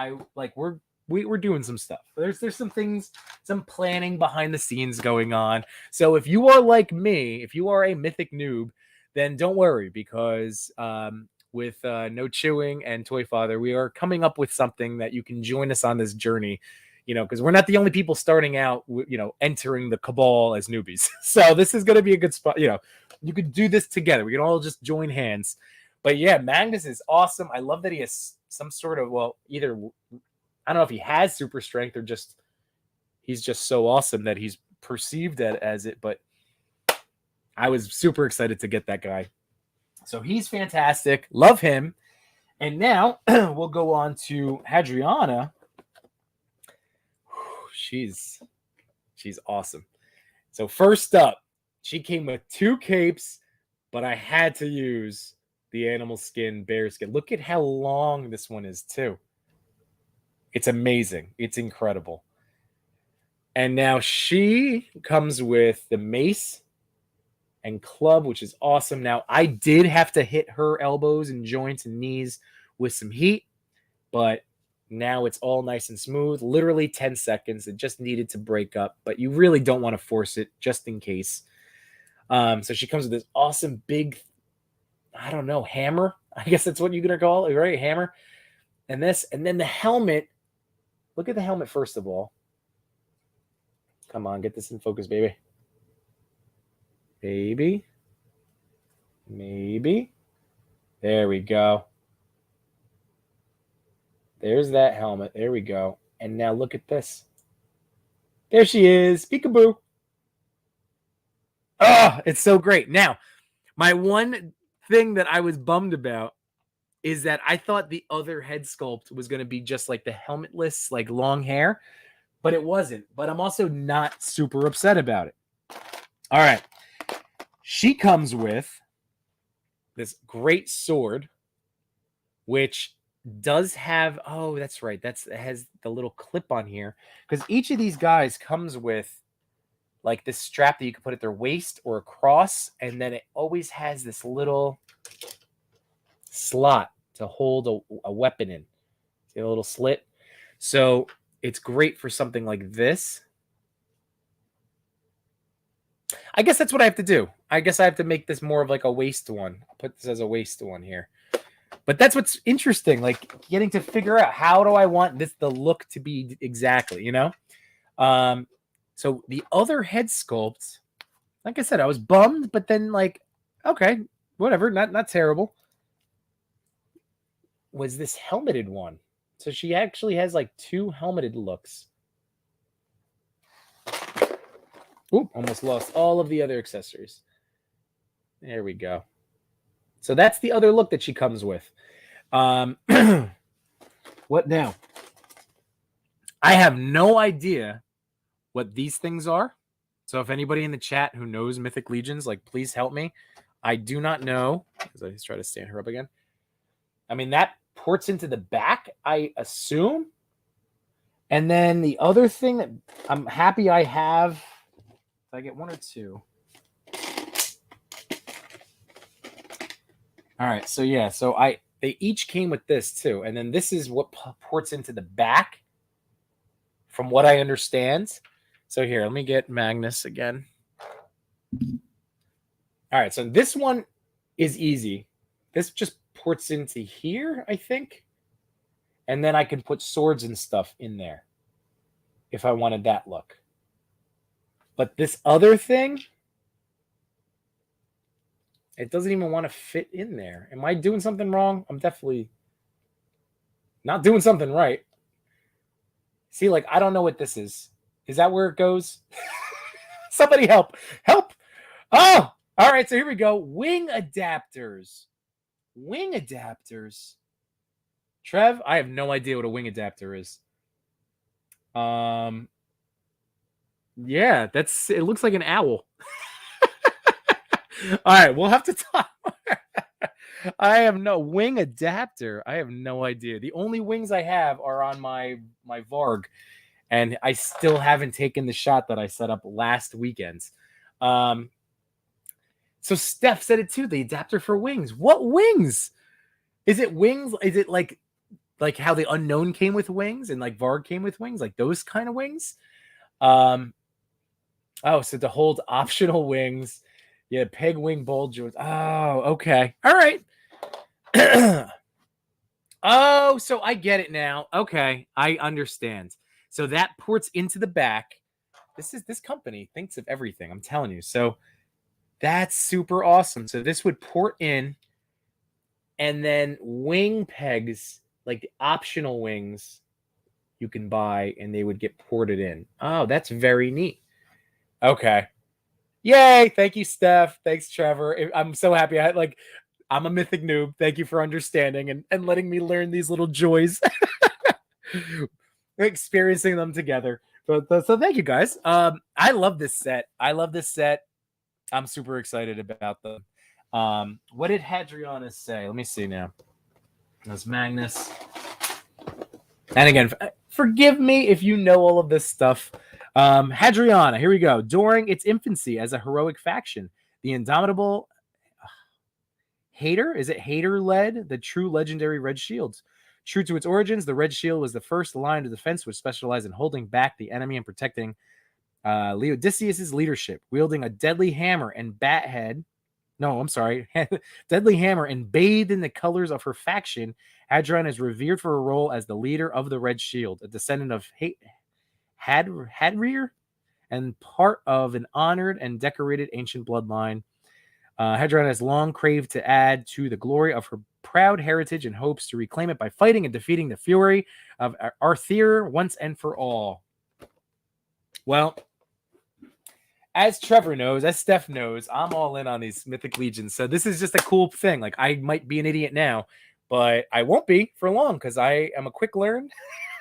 We're doing some stuff. There's some things, some planning behind the scenes going on. So if you are like me, if you are a Mythic noob, then don't worry, because with No Chewing and Toy Father, we are coming up with something that you can join us on this journey, because we're not the only people starting out, entering the cabal as newbies. So this is going to be a good spot. You could do this together. We can all just join hands. But yeah, Magnus is awesome. I love that he has some sort of, either, I don't know if he has super strength or just, he's just so awesome that he's perceived as it. But I was super excited to get that guy. So he's fantastic. Love him. And now we'll go on to Hadriana. She's awesome. So first up, she came with 2 capes, but I had to use the animal skin, bear skin. Look at how long this one is, too. It's amazing. It's incredible. And now she comes with the mace and club, which is awesome. Now, I did have to hit her elbows and joints and knees with some heat, but now it's all nice and smooth. Literally 10 seconds. It just needed to break up, but you really don't want to force it, just in case. So she comes with this awesome big, I don't know, hammer. I guess that's what you're going to call it, right? Hammer. And then the helmet. Look at the helmet first of all. Come on, get this in focus, baby. Maybe. There we go. There's that helmet. There we go. And now look at this. There she is. Peekaboo. Oh, it's so great. Now, my one thing that I was bummed about is that I thought the other head sculpt was going to be just like the helmetless, long hair, but it wasn't. But I'm also not super upset about it. All right. She comes with this great sword, which does have, that's right. It has the little clip on here, because each of these guys comes with this strap that you can put at their waist or across, and then it always has this little slot to hold a weapon in. See a little slit? So it's great for something like this. I guess that's what I have to do. I guess I have to make this more of a waist one. I'll put this as a waist one here. But that's what's interesting, getting to figure out, how do I want the look to be exactly, So the other head sculpt, like I said, I was bummed, but then okay, whatever, not terrible. Was this helmeted one. So she actually has 2 helmeted looks. Oop, almost lost all of the other accessories. There we go. So that's the other look that she comes with. What now? I have no idea what these things are. So if anybody in the chat who knows Mythic Legions, please help me. I do not know. As I try to stand her up again. I mean, that ports into the back, I assume. And then the other thing that I'm happy I have, if I get one or two. All right, so yeah, so they each came with this too, and then this is what ports into the back, from what I understand. So here, let me get Magnus again. All right, so this one is easy. This just ports into here, I think, and then I can put swords and stuff in there if I wanted that look. But this other thing, it doesn't even want to fit in there. Am I doing something wrong? I'm definitely not doing something right. See, like, I don't know what this is. Is that where it goes? Somebody help. Help. Oh, all right. So here we go. Wing adapters. Wing adapters. Trev, I have no idea what a wing adapter is. Yeah, it looks like an owl. All right, we'll have to talk. I have no wing adapter. I have no idea. The only wings I have are on my Varg, and I still haven't taken the shot that I set up last weekend. So Steph said it too. The adapter for wings. What wings? Is it wings? Is it like how the Unknown came with wings and like Varg came with wings, like those kind of wings? Oh, so to hold optional wings. Yeah, peg wing bolt joints. Oh, okay. All right. Oh, so I get it now. Okay, I understand. So that ports into the back. This company thinks of everything. I'm telling you. So that's super awesome. So this would port in, and then wing pegs, like the optional wings, you can buy, and they would get ported in. Oh, that's very neat. Okay. Yay! Thank you, Steph. Thanks, Trevor. I'm so happy. I'm a Mythic noob. Thank you for understanding and letting me learn these little joys, experiencing them together. So thank you, guys. I love this set. I'm super excited about them. What did Hadriana say? Let me see now. That's Magnus. And again, forgive me if you know all of this stuff. Hadriana, here we go. During its infancy as a heroic faction, the indomitable Hater, is it Hater led the true legendary Red Shields? True to its origins, the Red Shield was the first line of defense which specialized in holding back the enemy and protecting Leodicius's leadership, wielding a deadly hammer and bat head. No, I'm sorry. Deadly hammer and bathed in the colors of her faction, Hadrian is revered for her role as the leader of the Red Shield, a descendant of Hadrir and part of an honored and decorated ancient bloodline. Hadrian has long craved to add to the glory of her proud heritage and hopes to reclaim it by fighting and defeating the fury of Arthur once and for all. Well, as Trevor knows, as Steph knows, I'm all in on these Mythic Legions. So this is just a cool thing. Like, I might be an idiot now, but I won't be for long because I am a quick learn.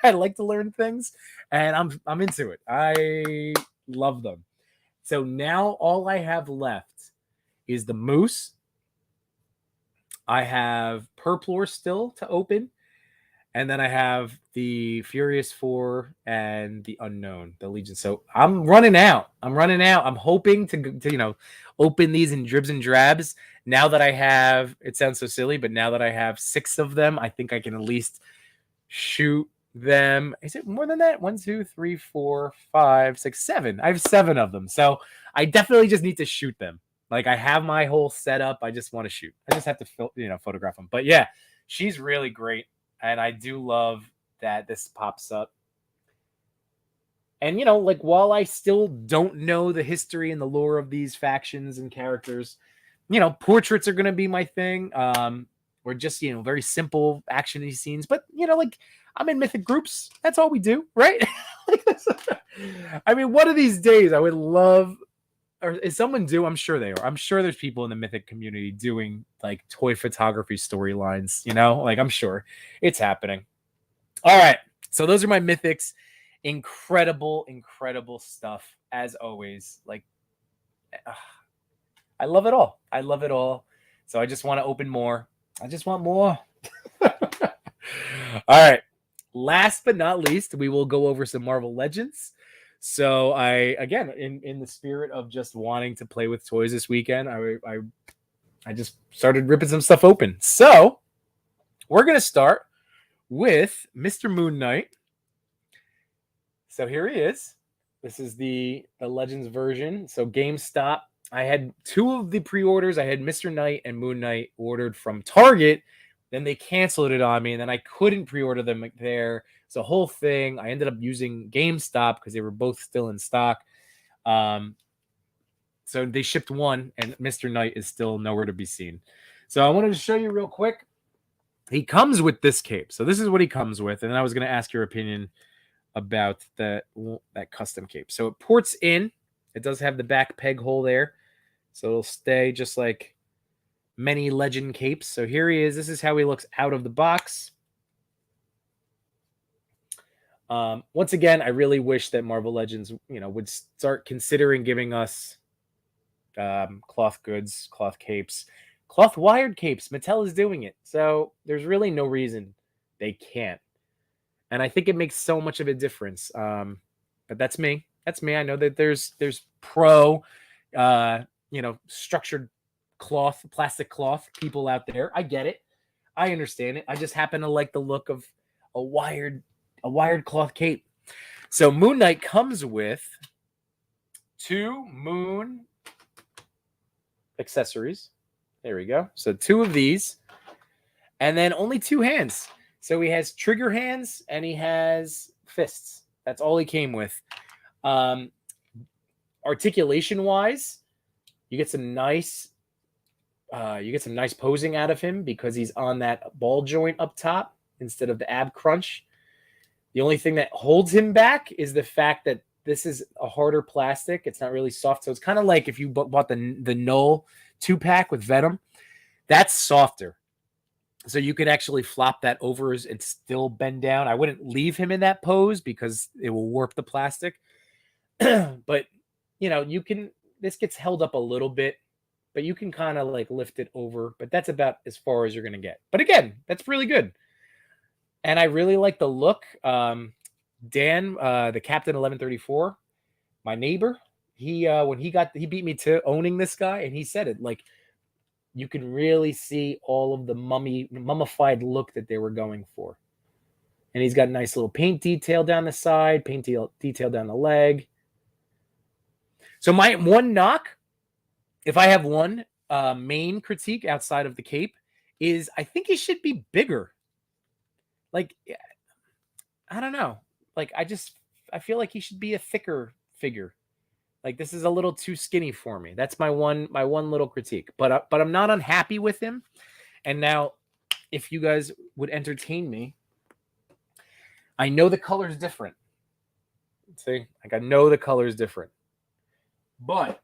I like to learn things, and I'm into it. I love them. So now all I have left is the Moose. I have Purplore still to open. And then I have the Furious Four and the Unknown, the Legion. So I'm running out. I'm hoping to open these in dribs and drabs. Now that I have, it sounds so silly, but now that I have 6 of them, I think I can at least shoot them. Is it more than that? 1, 2, 3, 4, 5, 6, 7. I have 7 of them. So I definitely just need to shoot them. Like, I have my whole setup. I just want to shoot. I just have to photograph them. But yeah, she's really great. And I do love that this pops up. And, while I still don't know the history and the lore of these factions and characters, portraits are going to be my thing. Or just, very simple action-y scenes. But, I'm in Mythic groups. That's all we do, right? I mean, one of these days I would love, or is someone do? I'm sure they are. I'm sure there's people in the Mythic community doing like toy photography storylines, I'm sure it's happening. All right. So those are my Mythics. Incredible, incredible stuff as always. I love it all. So I just want to open more. I just want more. All right. Last but not least, we will go over some Marvel Legends. So again, in the spirit of just wanting to play with toys this weekend, I just started ripping some stuff open. So we're gonna start with Mr. Moon Knight. So here he is. This is the Legends version. So GameStop. I had 2 of the pre-orders. I had Mr. Knight and Moon Knight ordered from Target. Then they canceled it on me, and then I couldn't pre-order them there. It's a whole thing. I ended up using GameStop because they were both still in stock. So they shipped one, and Mr. Knight is still nowhere to be seen. So I wanted to show you real quick. He comes with this cape. So this is what he comes with, and then I was going to ask your opinion about that custom cape. So it ports in. It does have the back peg hole there, so it'll stay just like many Legend capes. So here he is. This is how he looks out of the box. Once again, I really wish that Marvel Legends, would start considering giving us cloth goods, cloth capes, cloth wired capes. Mattel is doing it, so there's really no reason they can't. And I think it makes so much of a difference. But that's me. That's me. I know that there's pro, structured cloth, plastic cloth people out there. I get it. I understand it. I just happen to like the look of a wired cloth cape. So Moon Knight comes with 2 moon accessories. There we go. So 2 of these, and then only 2 hands. So he has trigger hands and he has fists. That's all he came with. Articulation wise, you get some nice posing out of him because he's on that ball joint up top instead of the ab crunch. The only thing that holds him back is the fact that this is a harder plastic. It's not really soft. So it's kind of like if you bought the Null 2-pack with Venom. That's softer. So you could actually flop that over and still bend down. I wouldn't leave him in that pose because it will warp the plastic. But, you can, this gets held up a little bit, but you can kind of like lift it over. But that's about as far as you're going to get. But again, that's really good. And I really like the look. Dan, the Captain 1134, my neighbor, he beat me to owning this guy, and he said it like, you can really see all of the mummified look that they were going for. And he's got a nice little paint detail down the side, paint detail down the leg. So my one knock, if I have one main critique outside of the cape, is I think he should be bigger. Like, I don't know. Like, I feel like he should be a thicker figure. Like, this is a little too skinny for me. That's my one little critique. But I'm not unhappy with him. And now, if you guys would entertain me, I know the color is different. See, like I know the color is different. But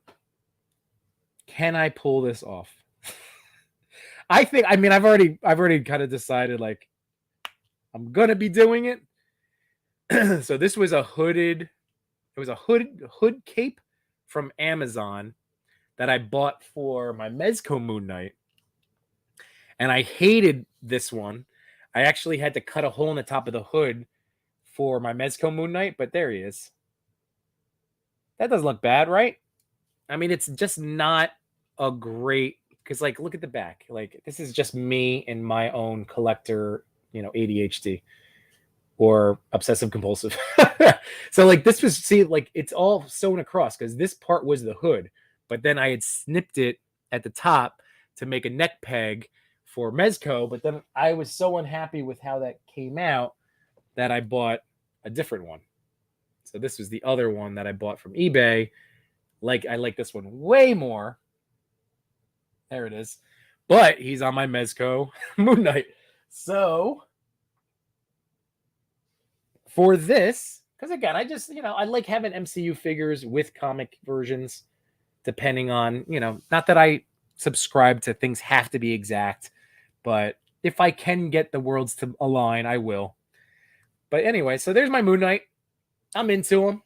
can I pull this off? I've already kind of decided like I'm gonna be doing it. So this was a hood cape from Amazon that I bought for my Mezco Moon Knight. And I hated this one. I actually had to cut a hole in the top of the hood for my Mezco Moon Knight, but there he is. That doesn't look bad, right? I mean, it's just not a great, because like, look at the back. Like, this is just me and my own collector, ADHD or obsessive compulsive. So like this was, see, like it's all sewn across because this part was the hood, but then I had snipped it at the top to make a neck peg for Mezco. But then I was so unhappy with how that came out that I bought a different one. So this was the other one that I bought from eBay. Like, I like this one way more. There it is. But he's on my Mezco Moon Knight. So for this, because again, I just, I like having MCU figures with comic versions, depending on, not that I subscribe to things have to be exact, but if I can get the worlds to align, I will. But anyway, so there's my Moon Knight. I'm into him.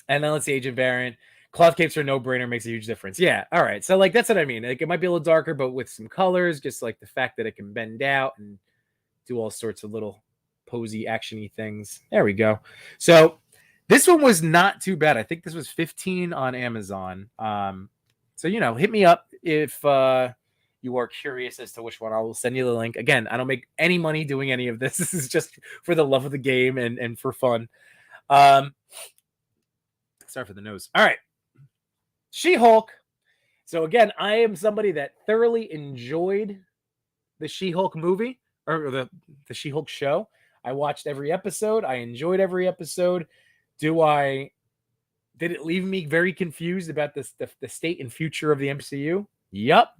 And then let's see, Agent Variant. Cloth capes are no-brainer, makes a huge difference. Yeah, all right. So, like, that's what I mean. Like, it might be a little darker, but with some colors, just like the fact that it can bend out and do all sorts of little posy, actiony things. There we go. So this one was not too bad. I think this was 15 on Amazon. So hit me up if you are curious as to which one. I will send you the link. Again, I don't make any money doing any of this. This is just for the love of the game and for fun. Sorry for the nose. All right. She-Hulk. So again, I am somebody that thoroughly enjoyed the She-Hulk movie or the She-Hulk show. I watched every episode. I enjoyed every episode. Did it leave me very confused about the state and future of the MCU? Yup.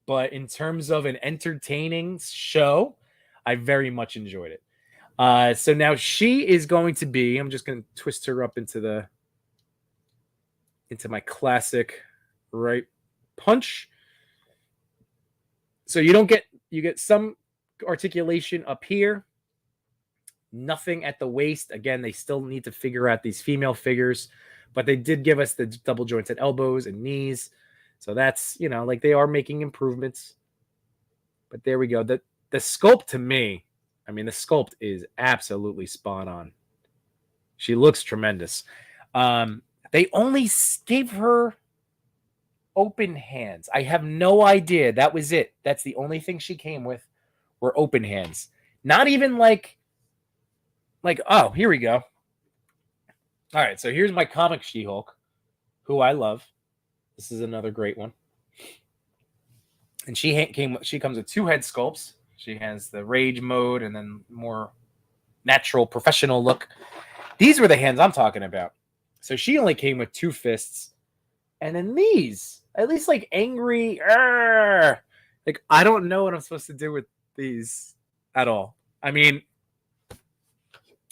But in terms of an entertaining show, I very much enjoyed it. So now she is going to be, I'm just going to twist her up into my classic right punch. So you get some articulation up here. Nothing at the waist. Again, they still need to figure out these female figures, but they did give us the double jointed elbows and knees. So that's, like they are making improvements. But there we go. The sculpt to me, the sculpt is absolutely spot on. She looks tremendous. They only gave her open hands. I have no idea. That was it. That's the only thing she came with were open hands. Not even like, oh, here we go. All right, so here's my comic She-Hulk, who I love. This is another great one. And she comes with 2 head sculpts. She has the rage mode and then more natural professional look. These were the hands I'm talking about. So she only came with 2 fists. And then these, at least like angry, like I don't know what I'm supposed to do with these at all. And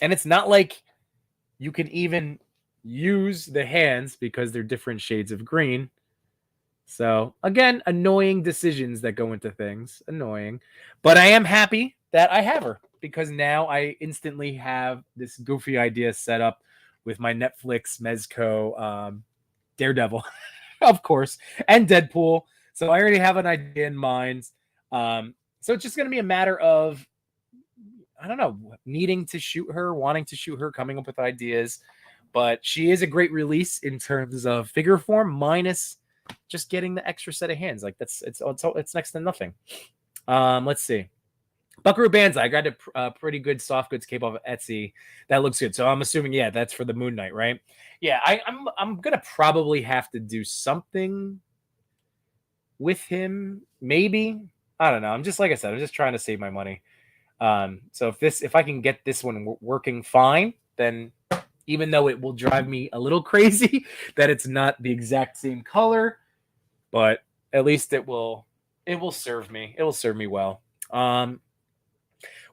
it's not like you can even use the hands because they're different shades of green. So, again, annoying decisions that go into things. Annoying. But I am happy that I have her because now I instantly have this goofy idea set up with my Netflix Mezco Daredevil, of course, and Deadpool. So I already have an idea in mind. So it's just going to be a matter of, I don't know, needing to shoot her, wanting to shoot her, coming up with ideas. But she is a great release in terms of figure form, minus just getting the extra set of hands. Like it's next to nothing. Let's see. Buckaroo Banzai. I got a pretty good soft goods cape off of Etsy. That looks good. So I'm assuming, yeah, that's for the Moon Knight, right? Yeah, I'm gonna probably have to do something with him. Maybe. I don't know. I'm just, like I said, I'm just trying to save my money. So if I can get this one working fine, then even though it will drive me a little crazy that it's not the exact same color, but at least it will serve me. It will serve me well.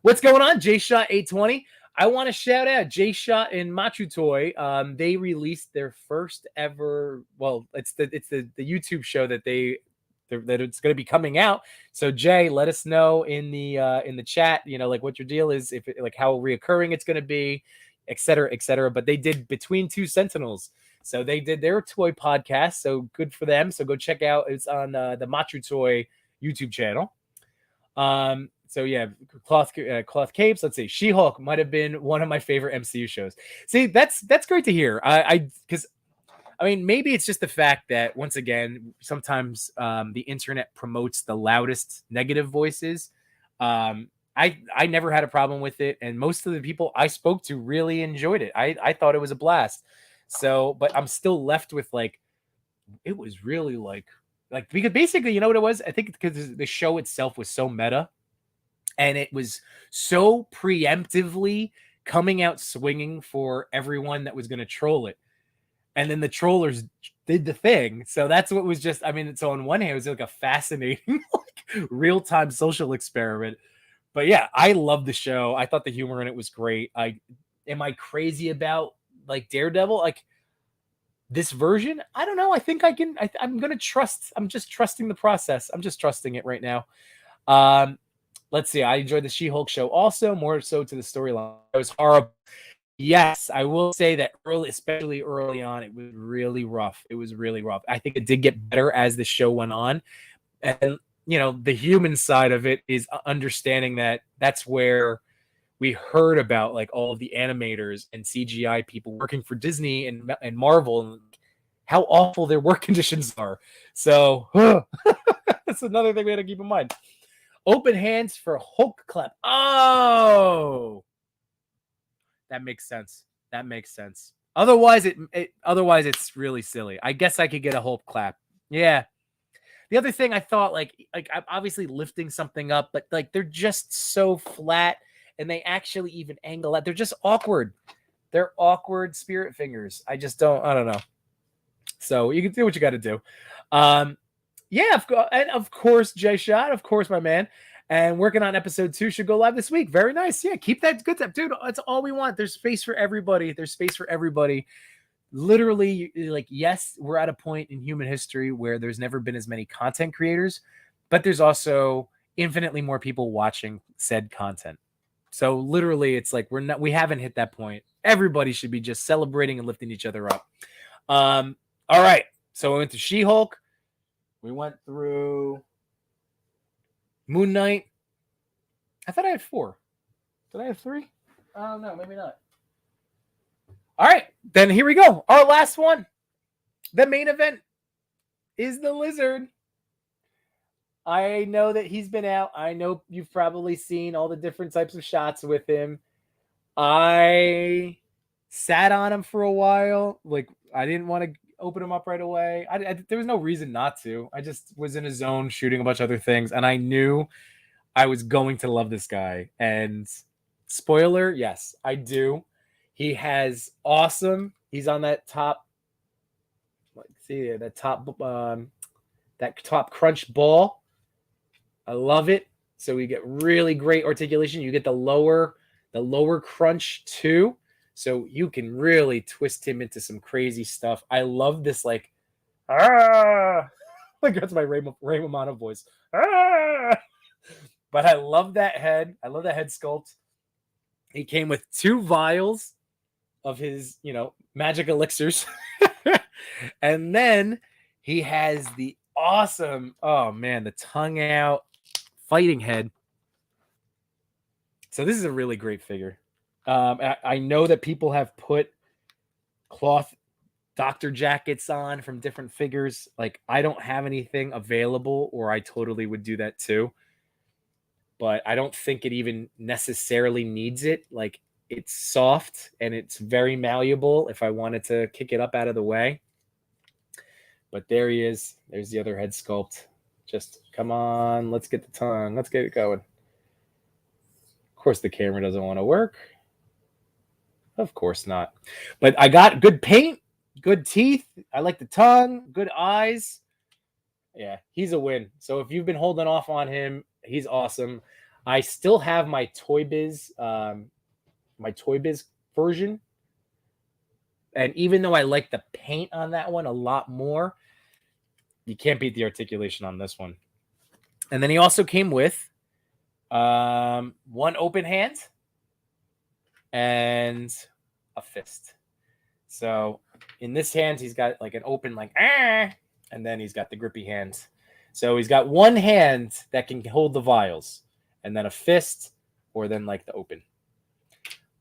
What's going on, J-Shot 820? I want to shout out J-Shot and Machu Toy. They released their first ever. Well, it's the YouTube show that it's going to be coming out. So Jay, let us know in the chat, like what your deal is, if like how reoccurring it's going to be, et cetera, et cetera. But they did Between Two Sentinels. So they did their toy podcast. So good for them. So go check out. It's on the Machu Toy YouTube channel. So yeah, cloth capes. Let's see. She-Hulk might have been one of my favorite MCU shows. See, that's great to hear. Because maybe it's just the fact that, once again, sometimes the internet promotes the loudest negative voices. I never had a problem with it, and most of the people I spoke to really enjoyed it. I thought it was a blast. So, but I'm still left with it was really because basically, you know what it was? I think because the show itself was so meta, and it was so preemptively coming out swinging for everyone that was going to troll it. And then the trollers did the thing. So that's what was just, so on one hand, it was like a fascinating, real-time social experiment. But yeah, I love the show. I thought the humor in it was great. Am I crazy about Daredevil? This version? I don't know. I think I can. I'm going to trust. I'm just trusting the process. I'm just trusting it right now. Let's see. I enjoyed the She-Hulk show also, more so to the storyline. It was horrible. Yes, I will say that especially early on, it was really rough. It was really rough. I think it did get better as the show went on. And the human side of it is understanding that that's where we heard about like all of the animators and CGI people working for Disney and Marvel and how awful their work conditions are. So that's another thing we had to keep in mind. Open hands for Hulk clap. Oh, that makes sense. That makes sense. Otherwise, it's really silly. I guess I could get a Hulk clap. Yeah. The other thing I thought, like I'm obviously lifting something up, but like they're just so flat, and they actually even angle out. They're just awkward. They're awkward spirit fingers. I don't know. So you can do what you got to do. Yeah, and of course, Jay Shot, of course, my man. And working on episode 2 should go live this week. Very nice. Yeah, keep that good stuff, dude. That's all we want. There's space for everybody. Literally, like, yes, we're at a point in human history where there's never been as many content creators, but there's also infinitely more people watching said content. So literally, it's like we haven't hit that point. Everybody should be just celebrating and lifting each other up. All right. So we went to She-Hulk. We went through Moon Knight. I thought I had 4. Did I have 3? I don't know. Maybe not. All right. Then here we go. Our last one. The main event is the Lizard. I know that he's been out. I know you've probably seen all the different types of shots with him. I sat on him for a while. Like, I didn't want to open him up right away. There was no reason not to. I just was in a zone shooting a bunch of other things, and I knew I was going to love this guy. And spoiler, yes, I do. He has awesome. He's on that top. See that top crunch ball. I love it. So we get really great articulation. You get the lower crunch too. So you can really twist him into some crazy stuff. I love this, like, like that's my Ray Romano voice. But I love that head. I love that head sculpt. He came with 2 vials of his, magic elixirs. And then he has the awesome, oh man, the tongue out fighting head. So this is a really great figure. I know that people have put cloth doctor jackets on from different figures. Like, I don't have anything available, or I totally would do that too. But I don't think it even necessarily needs it. Like, it's soft and it's very malleable if I wanted to kick it up out of the way. But there he is. There's the other head sculpt. Just come on. Let's get the tongue. Let's get it going. Of course, the camera doesn't want to work. Of course not. But I got good paint, good teeth. I like the tongue, good eyes. Yeah, he's a win. So if you've been holding off on him, he's awesome. I still have my Toy Biz version. And even though I like the paint on that one a lot more, you can't beat the articulation on this one. And then he also came with one open hand and a fist. So in this hand, he's got like an open, like, and then he's got the grippy hand. So he's got one hand that can hold the vials, and then a fist, or then like the open.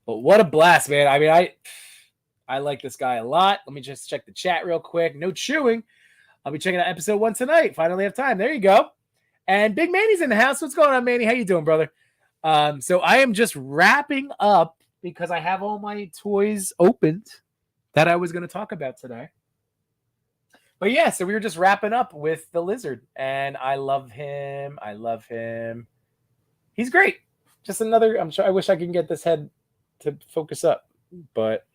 But what a blast, man. I mean, I like this guy a lot. Let me just check the chat real quick. No chewing. I'll be checking out episode 1 tonight. Finally have time. There you go. And Big Manny's in the house. What's going on, Manny? How you doing, brother? So I am just wrapping up because I have all my toys opened that I was going to talk about today. But yeah, so we were just wrapping up with the Lizard, and I love him. He's great. Just another, I wish I could get this head to focus up, but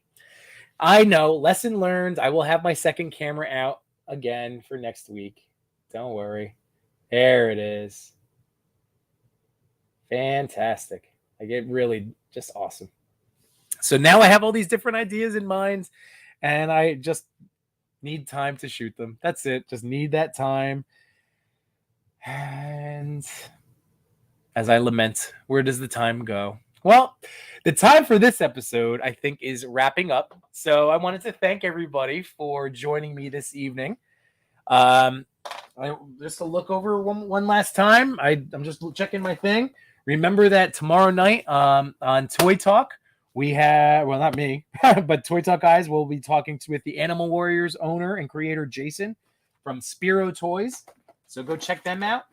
I know, lesson learned. I will have my second camera out again for next week. Don't worry. There it is. Fantastic. I get really just awesome. So now I have all these different ideas in mind, and I just need time to shoot them. That's it. Just need that time. And as I lament, where does the time go? Well, the time for this episode, I think, is wrapping up. So I wanted to thank everybody for joining me this evening. Just to look over one last time, I'm just checking my thing. Remember that tomorrow night on Toy Talk, we have, well, not me, but Toy Talk guys will be talking with the Animal Warriors owner and creator, Jason, from Spiro Toys. So go check them out.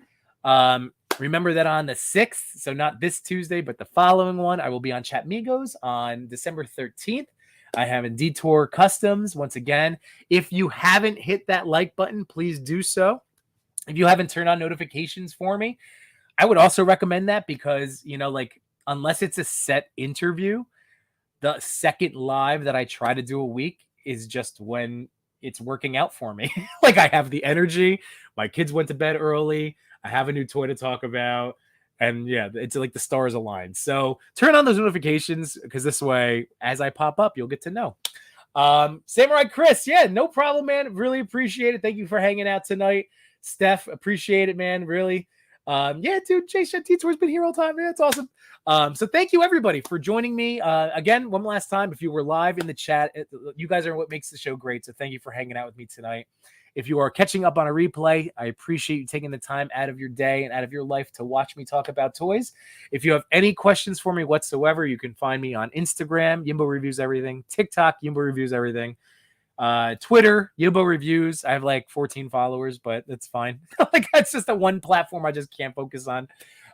Remember that on the 6th, so not this Tuesday, but the following one, I will be on Chatmigos on December 13th. I have in Detour Customs. Once again, if you haven't hit that like button, please do so. If you haven't turned on notifications for me, I would also recommend that because, like, unless it's a set interview, the second live that I try to do a week is just when it's working out for me. Like, I have the energy. My kids went to bed early. I have a new toy to talk about. And yeah, it's like the stars align. So turn on those notifications because this way, as I pop up, you'll get to know. Samurai Chris, yeah, no problem, man. Really appreciate it. Thank you for hanging out tonight. Steph, appreciate it, man. Really. Yeah, dude, Jason T-Tour's been here all the time. Yeah, it's awesome. So thank you, everybody, for joining me. Again, one last time, if you were live in the chat, you guys are what makes the show great. So thank you for hanging out with me tonight. If you are catching up on a replay, I appreciate you taking the time out of your day and out of your life to watch me talk about toys. If you have any questions for me whatsoever, you can find me on Instagram, Yimbo Reviews Everything, TikTok, Yimbo Reviews Everything, Twitter, Yimbo Reviews. I have like 14 followers, but that's fine. Like, that's just the one platform I just can't focus on.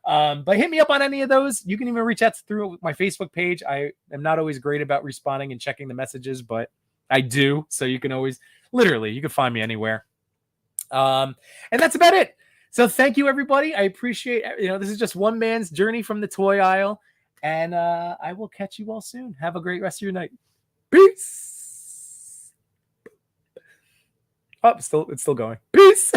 But hit me up on any of those. You can even reach out through my Facebook page. I am not always great about responding and checking the messages, but I do. So you can always, literally, you can find me anywhere. And that's about it. So thank you, everybody. I appreciate, this is just one man's journey from the toy aisle. And I will catch you all soon. Have a great rest of your night. Peace. Oh, it's still going. Peace.